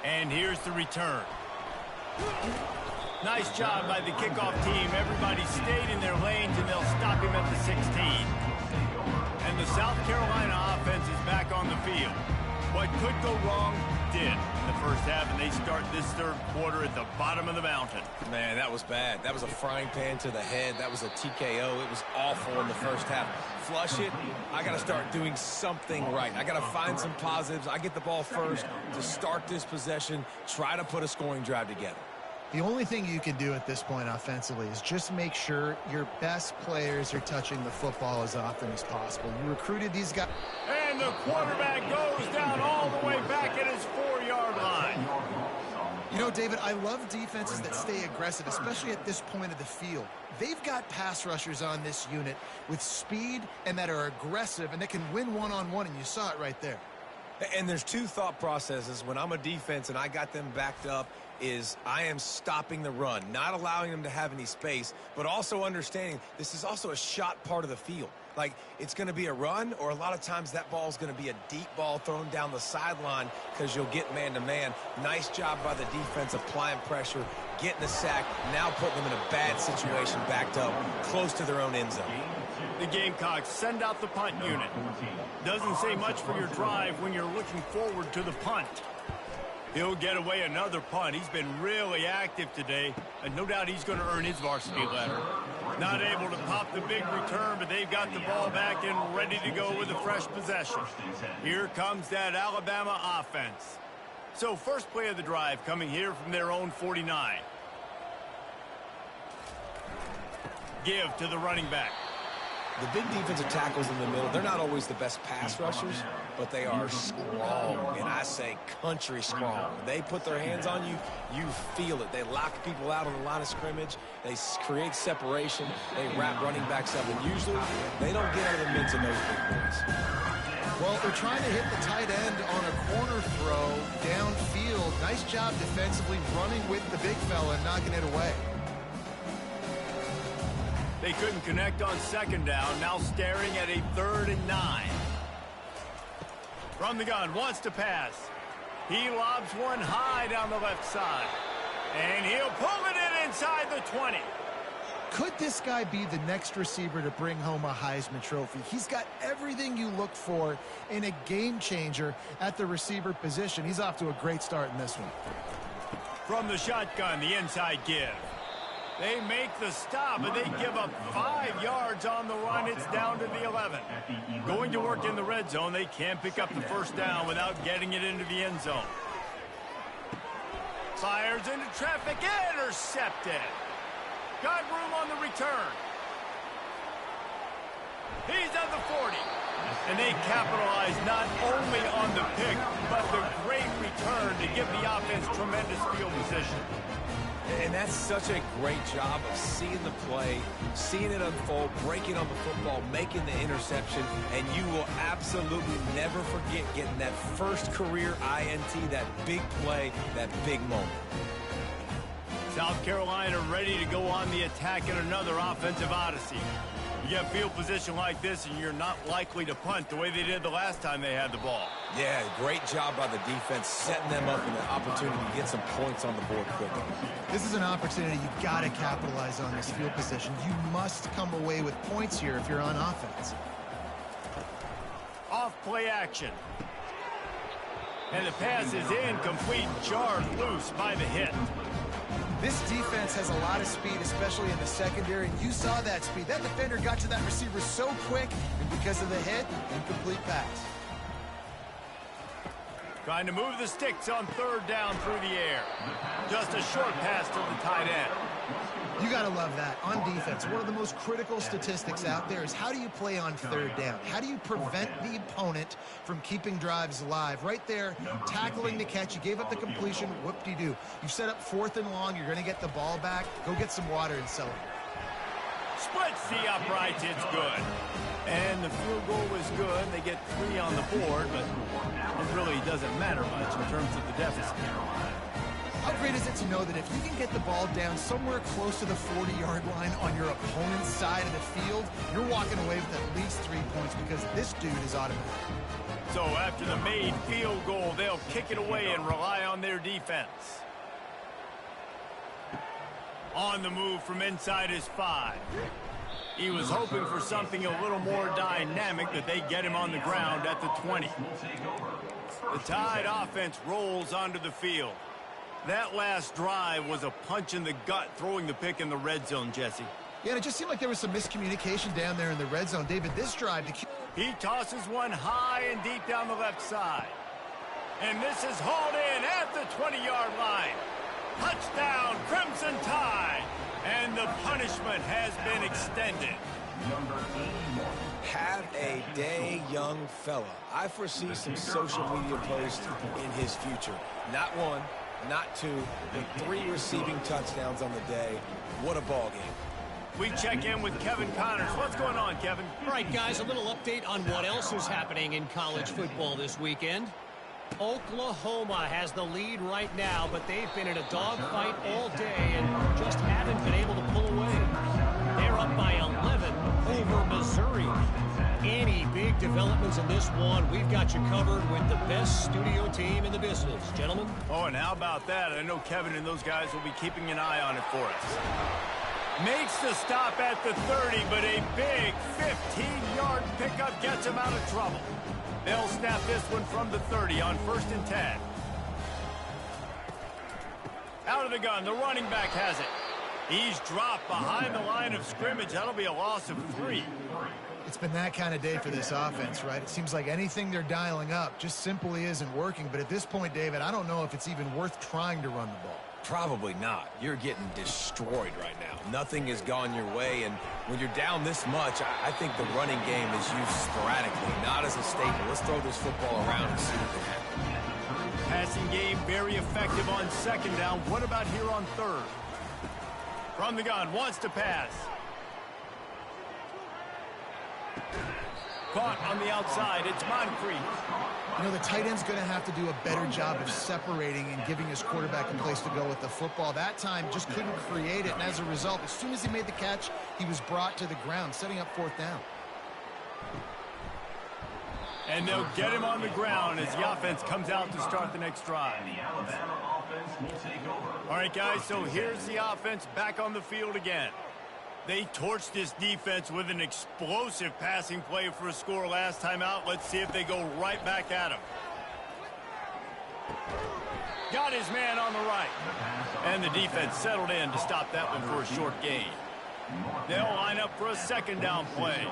And here's the return. Nice job by the kickoff team. Everybody stayed in their lanes, and they'll stop him at the 16. And the South Carolina offense is back on the field. What could go wrong did in the first half, and they start this third quarter at the bottom of the mountain. Man, that was bad. That was a frying pan to the head. That was a TKO. It was awful in the first half. Flush it. I got to start doing something right. I got to find some positives. I get the ball first to start this possession, try to put a scoring drive together. The only thing you can do at this point offensively is just make sure your best players are touching the football as often as possible. You recruited these guys. And the quarterback goes down all the way back at his 4-yard line. You know, David, I love defenses that stay aggressive, especially at this point of the field. They've got pass rushers on this unit with speed and that are aggressive and that can win one-on-one, and you saw it right there. And there's two thought processes when I'm a defense and I got them backed up is I am stopping the run, not allowing them to have any space, but also understanding this is also a shot part of the field. Like, it's going to be a run, or a lot of times that ball is going to be a deep ball thrown down the sideline because you'll get man-to-man. Nice job by the defense applying pressure, getting the sack, now putting them in a bad situation backed up close to their own end zone. The Gamecocks send out the punt unit. Doesn't say much for your drive when you're looking forward to the punt. He'll get away another punt. He's been really active today, and no doubt he's going to earn his varsity letter. Not able to pop the big return, but they've got the ball back and ready to go with a fresh possession. Here comes that Alabama offense. So first play of the drive coming here from their own 49. Give to the running back. The big defensive tackles in the middle, they're not always the best pass rushers, but they are strong, and I say country strong. When they put their hands on you, you feel it. They lock people out on the line of scrimmage. They create separation. They wrap running backs up, and usually they don't get out of the midst of those big boys. Well, they're trying to hit the tight end on a corner throw downfield. Nice job defensively running with the big fella and knocking it away. They couldn't connect on second down, now staring at a 3rd and 9. From the gun, wants to pass. He lobs one high down the left side. And he'll pull it in inside the 20. Could this guy be the next receiver to bring home a Heisman Trophy? He's got everything you look for in a game changer at the receiver position. He's off to a great start in this one. From the shotgun, the inside give. They make the stop, but they give up 5 yards on the run. It's down to the 11. Going to work in the red zone. They can't pick up the first down without getting it into the end zone. Fires into traffic, intercepted. Got room on the return. He's at the 40. And they capitalize not only on the pick, but the great return to give the offense tremendous field position. And that's such a great job of seeing the play, seeing it unfold, breaking on the football, making the interception, and you will absolutely never forget getting that first career INT, that big play, that big moment. South Carolina ready to go on the attack in another offensive odyssey. You get field position like this, and you're not likely to punt the way they did the last time they had the ball. Yeah, great job by the defense, setting them up in an opportunity to get some points on the board quickly. This is an opportunity you've got to capitalize on this field position. You must come away with points here if you're on offense. Off play action. And the pass is incomplete, jarred loose by the hit. This defense has a lot of speed, especially in the secondary, and you saw that speed. That defender got to that receiver so quick, and because of the hit, incomplete pass. Trying to move the sticks on third down through the air. Just a short pass to the tight end. You got to love that. On defense, one of the most critical statistics out there is how do you play on third down? How do you prevent the opponent from keeping drives alive? Right there, tackling the catch. You gave up the completion. Whoop-de-doo. You set up 4th and long. You're going to get the ball back. Go get some water and celebrate. Splits the uprights. It's good. And the field goal was good. They get 3 on the board, but it really doesn't matter much in terms of the deficit. How great is it to know that if you can get the ball down somewhere close to the 40-yard line on your opponent's side of the field, you're walking away with at least 3 points because this dude is automatic. So after the made field goal, they'll kick it away and rely on their defense. On the move from inside his 5. He was hoping for something a little more dynamic, that they get him on the ground at the 20. The Tide offense rolls onto the field. That last drive was a punch in the gut, throwing the pick in the red zone, Jesse. Yeah, and it just seemed like there was some miscommunication down there in the red zone. David, this drive... He tosses one high and deep down the left side. And this is hauled in at the 20-yard line. Touchdown, Crimson Tide. And the punishment has been extended. Have a day, young fella. I foresee some social media posts in his future. Not 1. Not 2, but 3 receiving touchdowns on the day. What a ball game. We check in with Kevin Connors. What's going on, Kevin? All right, guys, a little update on what else is happening in college football this weekend. Oklahoma has the lead right now, but they've been in a dogfight all day and just haven't been able to pull away. They're up by 11 over Missouri. Any big developments in this one, we've got you covered with the best studio team in the business. Gentlemen? Oh, and how about that? I know Kevin and those guys will be keeping an eye on it for us. Makes the stop at the 30, but a big 15-yard pickup gets him out of trouble. They'll snap this one from the 30 on 1st and 10. Out of the gun, the running back has it. He's dropped behind the line of scrimmage. That'll be a loss of 3. It's been that kind of day for this offense, right? It seems like anything they're dialing up just simply isn't working. But at this point, David, I don't know if it's even worth trying to run the ball. Probably not. You're getting destroyed right now. Nothing has gone your way, and when you're down this much, I think the running game is used sporadically, not as a staple. Let's throw this football around and see what can happen. Passing game very effective on 2nd down. What about here on 3rd? From the gun, wants to pass. Caught on the outside. It's Moncrief. You know, the tight end's going to have to do a better job of separating and giving his quarterback a place to go with the football. That time just couldn't create it, and as a result, as soon as he made the catch, he was brought to the ground, setting up 4th down. And they'll get him on the ground as the offense comes out to start the next drive. All right, guys, so here's the offense back on the field again. They torched this defense with an explosive passing play for a score last time out. Let's see if they go right back at him. Got his man on the right. And the defense settled in to stop that one for a short gain. They'll line up for a second down play.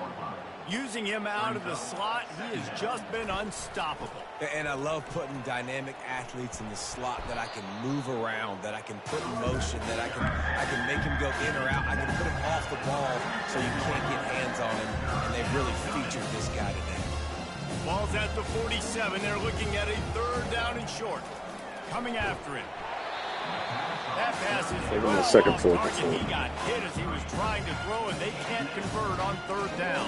Using him out of the slot, he has just been unstoppable. And I love putting dynamic athletes in the slot that I can move around, that I can put in motion, that I can make him go in or out. I can put him off the ball so you can't get hands on him, and they've really featured this guy today. Ball's at the 47. They're looking at a third down and short. Coming after it. That pass is well off target. He got hit as he was trying to throw, and they can't convert on third down.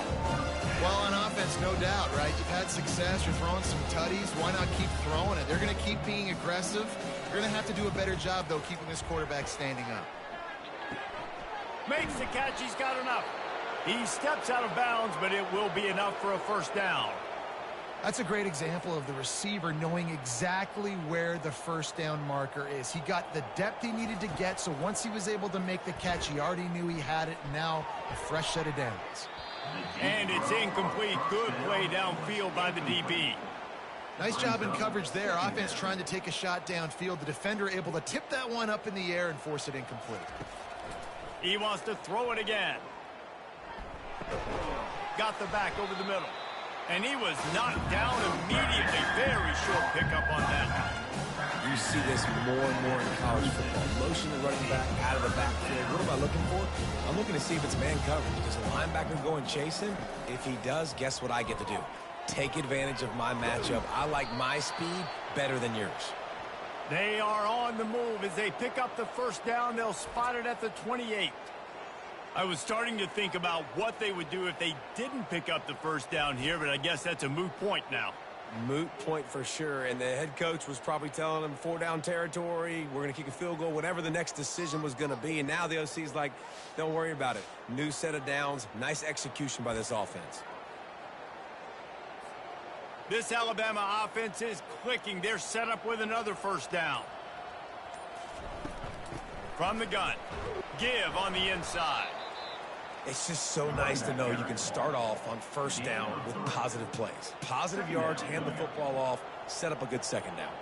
Well, on offense, no doubt, right? You've had success. You're throwing some tutties. Why not keep throwing it? They're going to keep being aggressive. You're going to have to do a better job, though, keeping this quarterback standing up. Makes the catch. He's got enough. He steps out of bounds, but it will be enough for a first down. That's a great example of the receiver knowing exactly where the first down marker is. He got the depth he needed to get, so once he was able to make the catch, he already knew he had it, and now a fresh set of downs. And it's incomplete. Good play downfield by the DB. Nice job in coverage there. Offense trying to take a shot downfield. The defender able to tip that one up in the air and force it incomplete. He wants to throw it again. Got the back over the middle. And he was knocked down immediately. Very short pickup on that. You see this more and more in college football. Motion the running back out of the backfield. What am I looking for? I'm looking to see if it's man coverage. Does the linebacker go and chase him? If he does, guess what I get to do? Take advantage of my matchup. I like my speed better than yours. They are on the move. As they pick up the first down, they'll spot it at the 28. I was starting to think about what they would do if they didn't pick up the first down here, but I guess that's a moot point now. Moot point for sure, and the head coach was probably telling them 4-down territory, we're going to kick a field goal, whatever the next decision was going to be, and now the OC's like, don't worry about it. New set of downs, nice execution by this offense. This Alabama offense is clicking. They're set up with another first down. From the gun, give on the inside. It's just so nice to know you can start off on first down with positive plays. Positive yards, hand the football off, set up a good second down.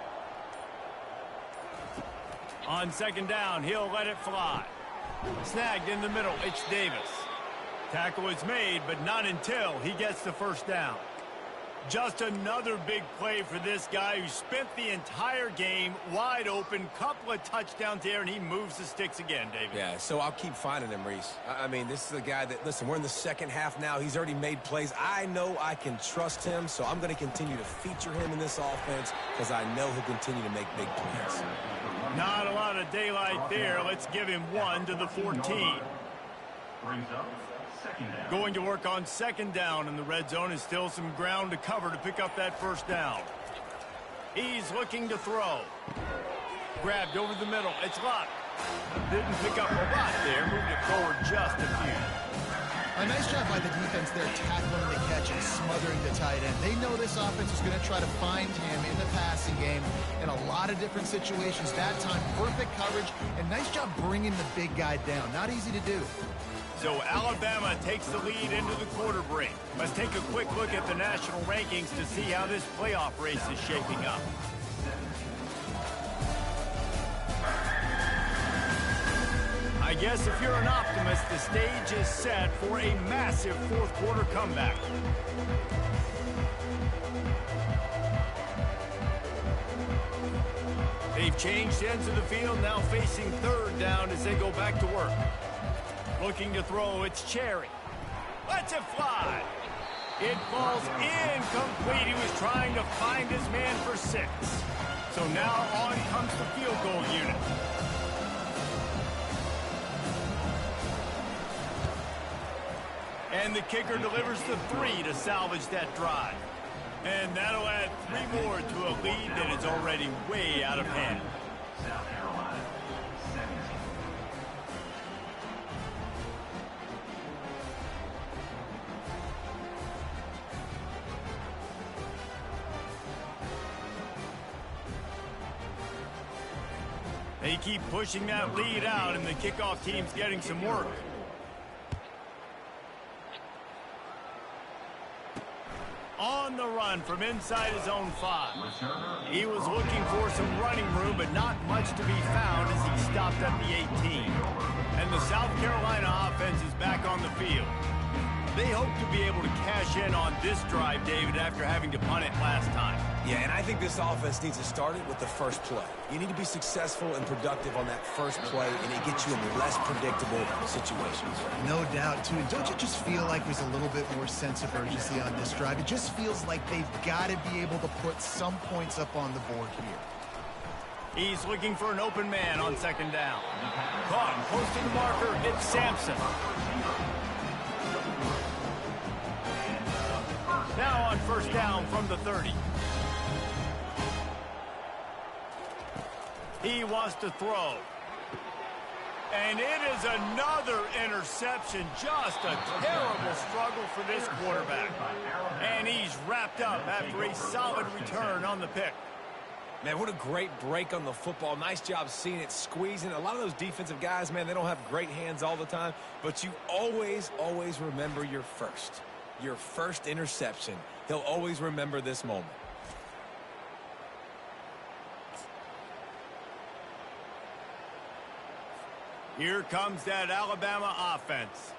On second down, he'll let it fly. Snagged in the middle, it's Davis. Tackle is made, but not until he gets the first down. Just another big play for this guy who spent the entire game wide open. Couple of touchdowns there, and he moves the sticks again, David. Yeah, so I'll keep finding him, Reese. I mean, this is the guy that, listen, we're in the second half now. He's already made plays. I know I can trust him, so I'm going to continue to feature him in this offense because I know he'll continue to make big plays. Not a lot of daylight there. Let's give him 1 to the 14. Going to work on second down, and the red zone is still some ground to cover to pick up that first down. He's looking to throw. Grabbed over the middle. It's Luck. Didn't pick up a lot there. Moved it forward just a few. A nice job by the defense there, tackling the catch and smothering the tight end. They know this offense is going to try to find him in the passing game in a lot of different situations. That time, perfect coverage, and nice job bringing the big guy down. Not easy to do. So Alabama takes the lead into the quarter break. Let's take a quick look at the national rankings to see how this playoff race is shaping up. I guess if you're an optimist, the stage is set for a massive fourth quarter comeback. They've changed ends of the field, now facing third down as they go back to work. Looking to throw, it's Cherry. Lets it fly. It falls incomplete. He was trying to find his man for 6. So now on comes the field goal unit. And the kicker delivers the 3 to salvage that drive. And that'll add 3 more to a lead that is already way out of hand. South Carolina, 17. They keep pushing that lead out, and the kickoff team's getting some work. on the run from inside his own 5. He was looking for some running room, but not much to be found as he stopped at the 18. And the South Carolina offense is back on the field. They hope to be able to cash in on this drive, David, after having to punt it last time. Yeah, and I think this offense needs to start it with the first play. You need to be successful and productive on that first play, and it gets you in less predictable situations. No doubt, too. Don't you just feel like there's a little bit more sense of urgency on this drive? It just feels like they've got to be able to put some points up on the board here. He's looking for an open man on second down. Caught, close to the marker, it's Sampson. Now on first down from the 30. He wants to throw. And it is another interception. Just a terrible struggle for this quarterback. And he's wrapped up after a solid return on the pick. Man, what a great break on the football. Nice job seeing it, squeezing. A lot of those defensive guys, man, they don't have great hands all the time. But you always, always remember your first interception. He'll always remember this moment. Here comes that Alabama offense.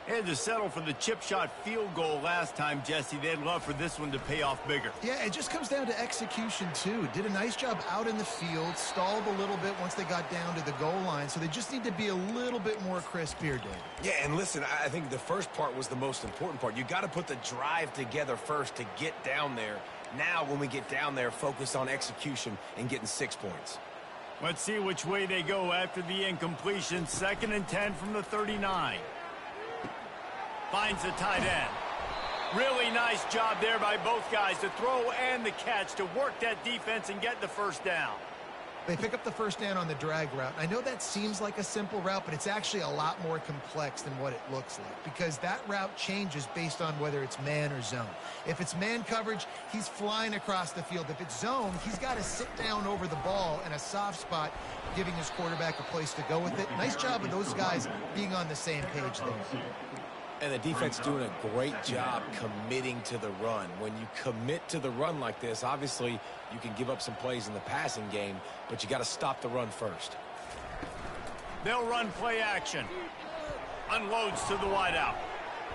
They had to settle for the chip shot field goal last time, Jesse. They'd love for this one to pay off bigger. Yeah, it just comes down to execution, too. Did a nice job out in the field, stalled a little bit once they got down to the goal line, so they just need to be a little bit more crisp here, David. Yeah, and listen, I think the first part was the most important part. You got to put the drive together first to get down there. Now, when we get down there, focus on execution and getting 6 points. Let's see which way they go after the incompletion. 2nd and 10 from the 39. Finds the tight end. Really nice job there by both guys, the throw and the catch, to work that defense and get the first down. They pick up the first down on the drag route. I know that seems like a simple route, but it's actually a lot more complex than what it looks like, because that route changes based on whether it's man or zone. If it's man coverage, he's flying across the field. If it's zone, he's got to sit down over the ball in a soft spot, giving his quarterback a place to go with it. Nice job of those guys being on the same page there. And the defense doing a great job committing to the run. When you commit to the run like this, obviously you can give up some plays in the passing game, but you got to stop the run first. They'll run play action. Unloads to the wideout.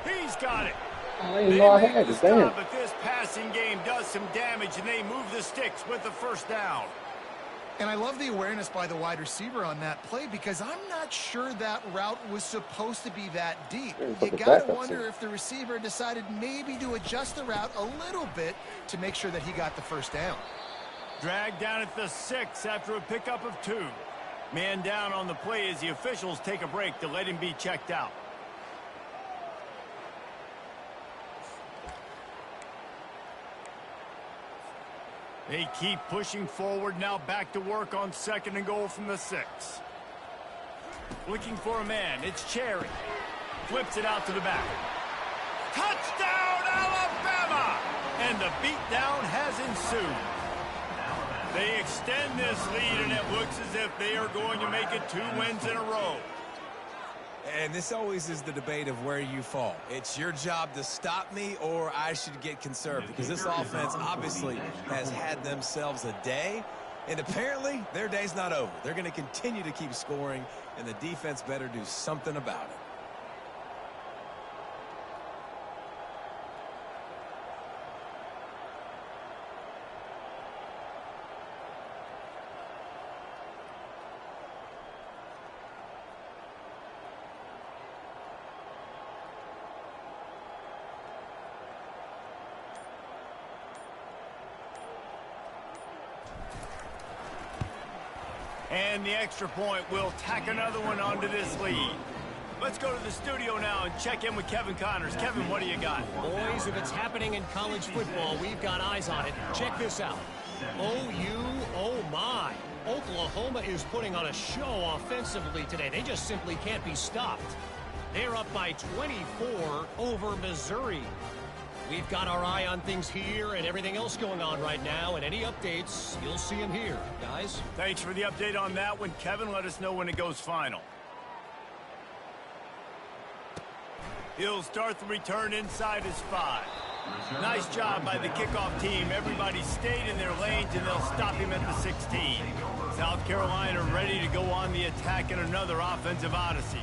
He's got it. I didn't know I had it. Damn. But this passing game does some damage, and they move the sticks with the first down. And I love the awareness by the wide receiver on that play, because I'm not sure that route was supposed to be that deep. You got to wonder if the receiver decided maybe to adjust the route a little bit to make sure that he got the first down. Dragged down at the 6 after a pickup of 2. Man down on the play as the officials take a break to let him be checked out. They keep pushing forward, now back to work on 2nd and goal from the 6. Looking for a man, it's Cherry. Flips it out to the back. Touchdown, Alabama! And the beatdown has ensued. They extend this lead, and it looks as if they are going to make it 2 wins in a row. And this always is the debate of where you fall. It's your job to stop me, or I should get conserved, because this offense obviously has had themselves a day, and apparently their day's not over. They're going to continue to keep scoring, and the defense better do something about it. And the extra point will tack another one onto this lead. Let's go to the studio now and check in with Kevin Connors. Kevin, what do you got? Boys, if it's happening in college football, we've got eyes on it. Check this out. OU, oh my. Oklahoma is putting on a show offensively today. They just simply can't be stopped. They're up by 24 over Missouri. We've got our eye on things here and everything else going on right now, and any updates, you'll see them here, guys. Thanks for the update on that one, Kevin. Let us know when it goes final. He'll start the return inside his 5. Nice job by the kickoff team. Everybody stayed in their lanes, and they'll stop him at the 16. South Carolina ready to go on the attack in another offensive odyssey.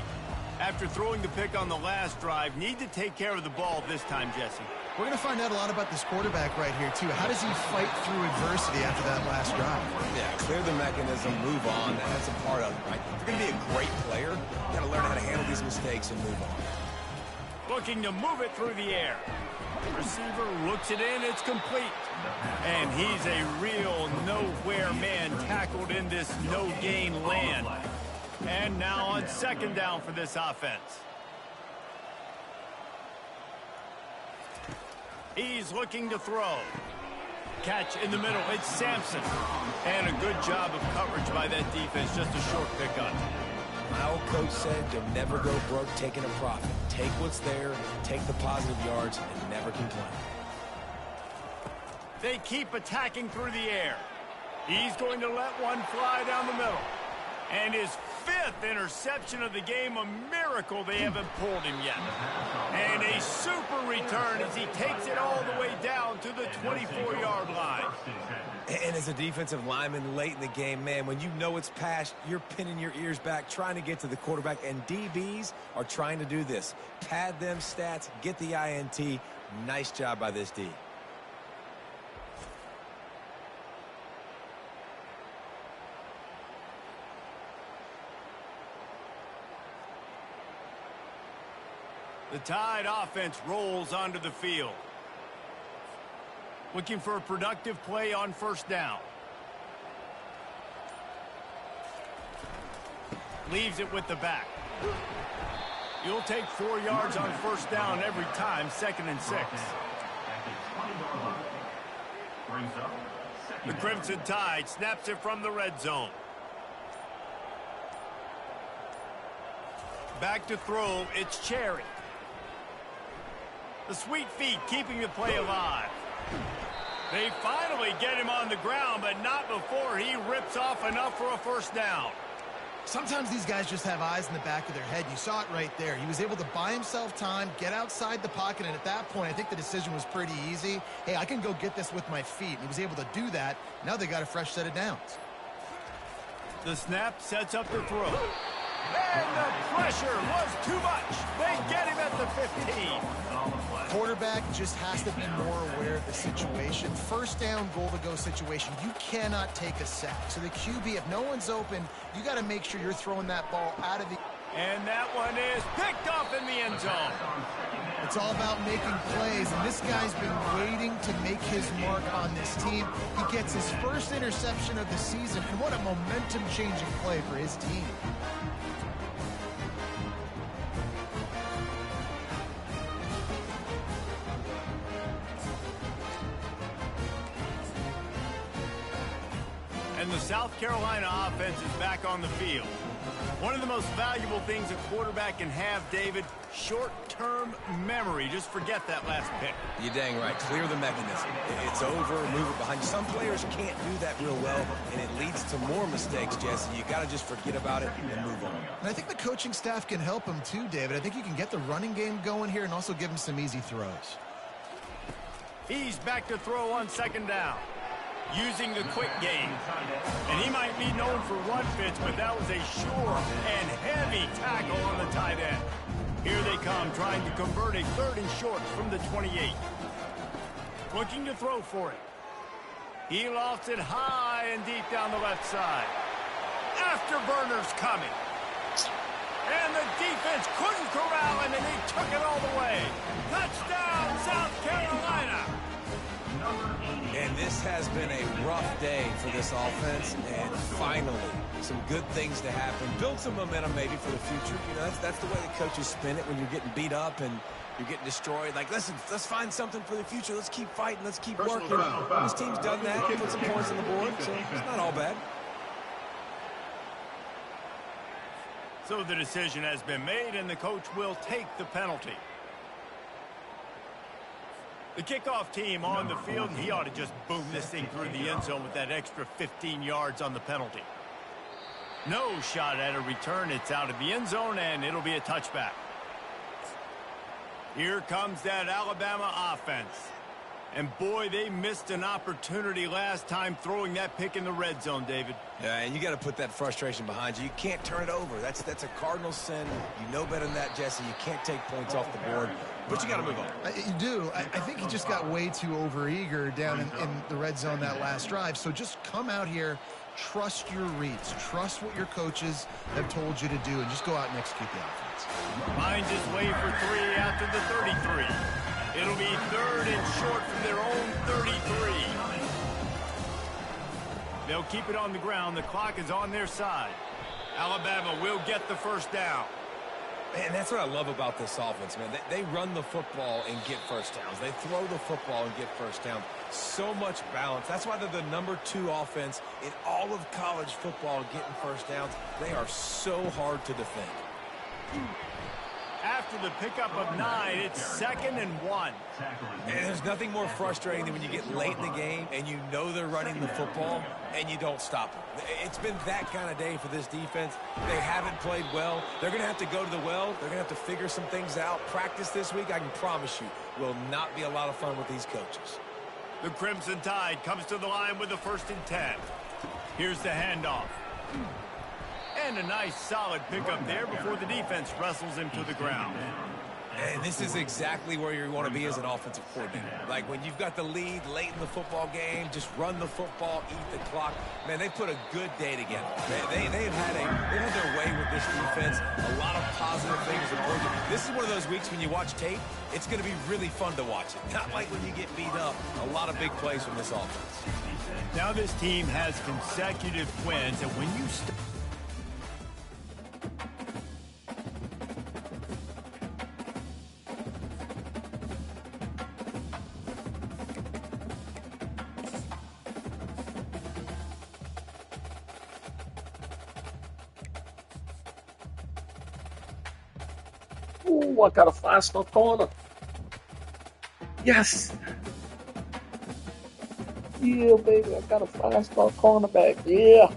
After throwing the pick on the last drive, need to take care of the ball this time, Jesse. We're going to find out a lot about this quarterback right here, too. How does he fight through adversity after that last drive? Yeah, clear the mechanism, move on. That's a part of it, right? If you're going to be a great player, you got to learn how to handle these mistakes and move on. Looking to move it through the air. Receiver looks it in, it's complete. And he's a real nowhere man tackled in this no-gain land. And now on second down for this offense. He's looking to throw. Catch in the middle, it's Sampson. And a good job of coverage by that defense, just a short pickup. My old coach said you'll never go broke taking a profit. Take what's there, take the positive yards, and never complain. They keep attacking through the air. He's going to let one fly down the middle. And his 5th interception of the game, a miracle they haven't pulled him yet. And a super return as he takes it all the way down to the 24-yard line. And as a defensive lineman late in the game, man, when you know it's past, you're pinning your ears back, trying to get to the quarterback, and DBs are trying to do this. Pad them stats, get the INT. Nice job by this D. The Tide offense rolls onto the field. Looking for a productive play on first down. Leaves it with the back. You'll take 4 yards on first down every time, 2nd and 6. The Crimson Tide snaps it from the red zone. Back to throw, it's Cherry. The sweet feet keeping the play alive. They finally get him on the ground, but not before he rips off enough for a first down. Sometimes these guys just have eyes in the back of their head. You saw it right there. He was able to buy himself time, get outside the pocket, and at that point, I think the decision was pretty easy. Hey, I can go get this with my feet. And he was able to do that. Now they got a fresh set of downs. The snap sets up the throw. And the pressure was too much. They get him at the 15. Quarterback just has to be more aware of the situation. First down, goal-to-go situation. You cannot take a sack. So the QB, if no one's open, you got to make sure you're throwing that ball out of the... And that one is picked off in the end zone. It's all about making plays, and this guy's been waiting to make his mark on this team. He gets his first interception of the season, and what a momentum-changing play for his team. And the South Carolina offense is back on the field. One of the most valuable things a quarterback can have, David, short-term memory. Just forget that last pick. You're dang right. Clear the mechanism. It's over, move it behind you. Some players can't do that real well, and it leads to more mistakes, Jesse. You got to just forget about it and move on. And I think the coaching staff can help him too, David. I think you can get the running game going here and also give him some easy throws. He's back to throw on second down, using the quick game. And he might be known for run fits, but that was a sure and heavy tackle on the tight end. Here they come, trying to convert a 3rd and short from the 28. Looking to throw for it. He lofts it high and deep down the left side. Afterburners coming. And the defense couldn't corral him, and he took it all the way. Touchdown, South Carolina! And this has been a rough day for this offense, and finally, some good things to happen. Build some momentum maybe for the future. You know, that's the way the coaches spin it when you're getting beat up and you're getting destroyed. Like, listen, let's find something for the future. Let's keep fighting. Let's keep working. This team's done that. Put some points on the board, so it's not all bad. So the decision has been made, and the coach will take the penalty. The kickoff team on the field, and he ought to just boom this thing through the end zone with that extra 15 yards on the penalty. No shot at a return. It's out of the end zone, and it'll be a touchback. Here comes that Alabama offense. And boy, they missed an opportunity last time throwing that pick in the red zone, David. Yeah, and you got to put that frustration behind you. You can't turn it over. That's a cardinal sin. You know better than that, Jesse. You can't take points off the board, but you got to move on. You do. I think he just got way too overeager down in the red zone that last drive. So just come out here, trust your reads, trust what your coaches have told you to do, and just go out and execute the offense. Finds his way for 3 after the 33. It'll be 3rd and short from their own 33. They'll keep it on the ground. The clock is on their side. Alabama will get the first down. Man, that's what I love about this offense, man. They run the football and get first downs. They throw the football and get first downs. So much balance. That's why they're the #2 offense in all of college football getting first downs. They are so hard to defend. After the pickup of 9, it's 2nd and 1. And there's nothing more frustrating than when you get late in the game and you know they're running the football and you don't stop them. It's been that kind of day for this defense. They haven't played well. They're going to have to go to the well. They're going to have to figure some things out. Practice this week, I can promise you, will not be a lot of fun with these coaches. The Crimson Tide comes to the line with a 1st and 10. Here's the handoff. And a nice solid pickup there before the defense wrestles him to the ground. And this is exactly where you want to be as an offensive coordinator. Like when you've got the lead late in the football game, just run the football, eat the clock. Man, they put a good day together. They've had their way with this defense. A lot of positive things in order. This is one of those weeks when you watch tape, it's going to be really fun to watch it. Not like when you get beat up. A lot of big plays from this offense. Now this team has consecutive wins, and when you Ooh, I got a 5-star corner. Yes. Yeah, baby, I got a 5-star cornerback. Yeah.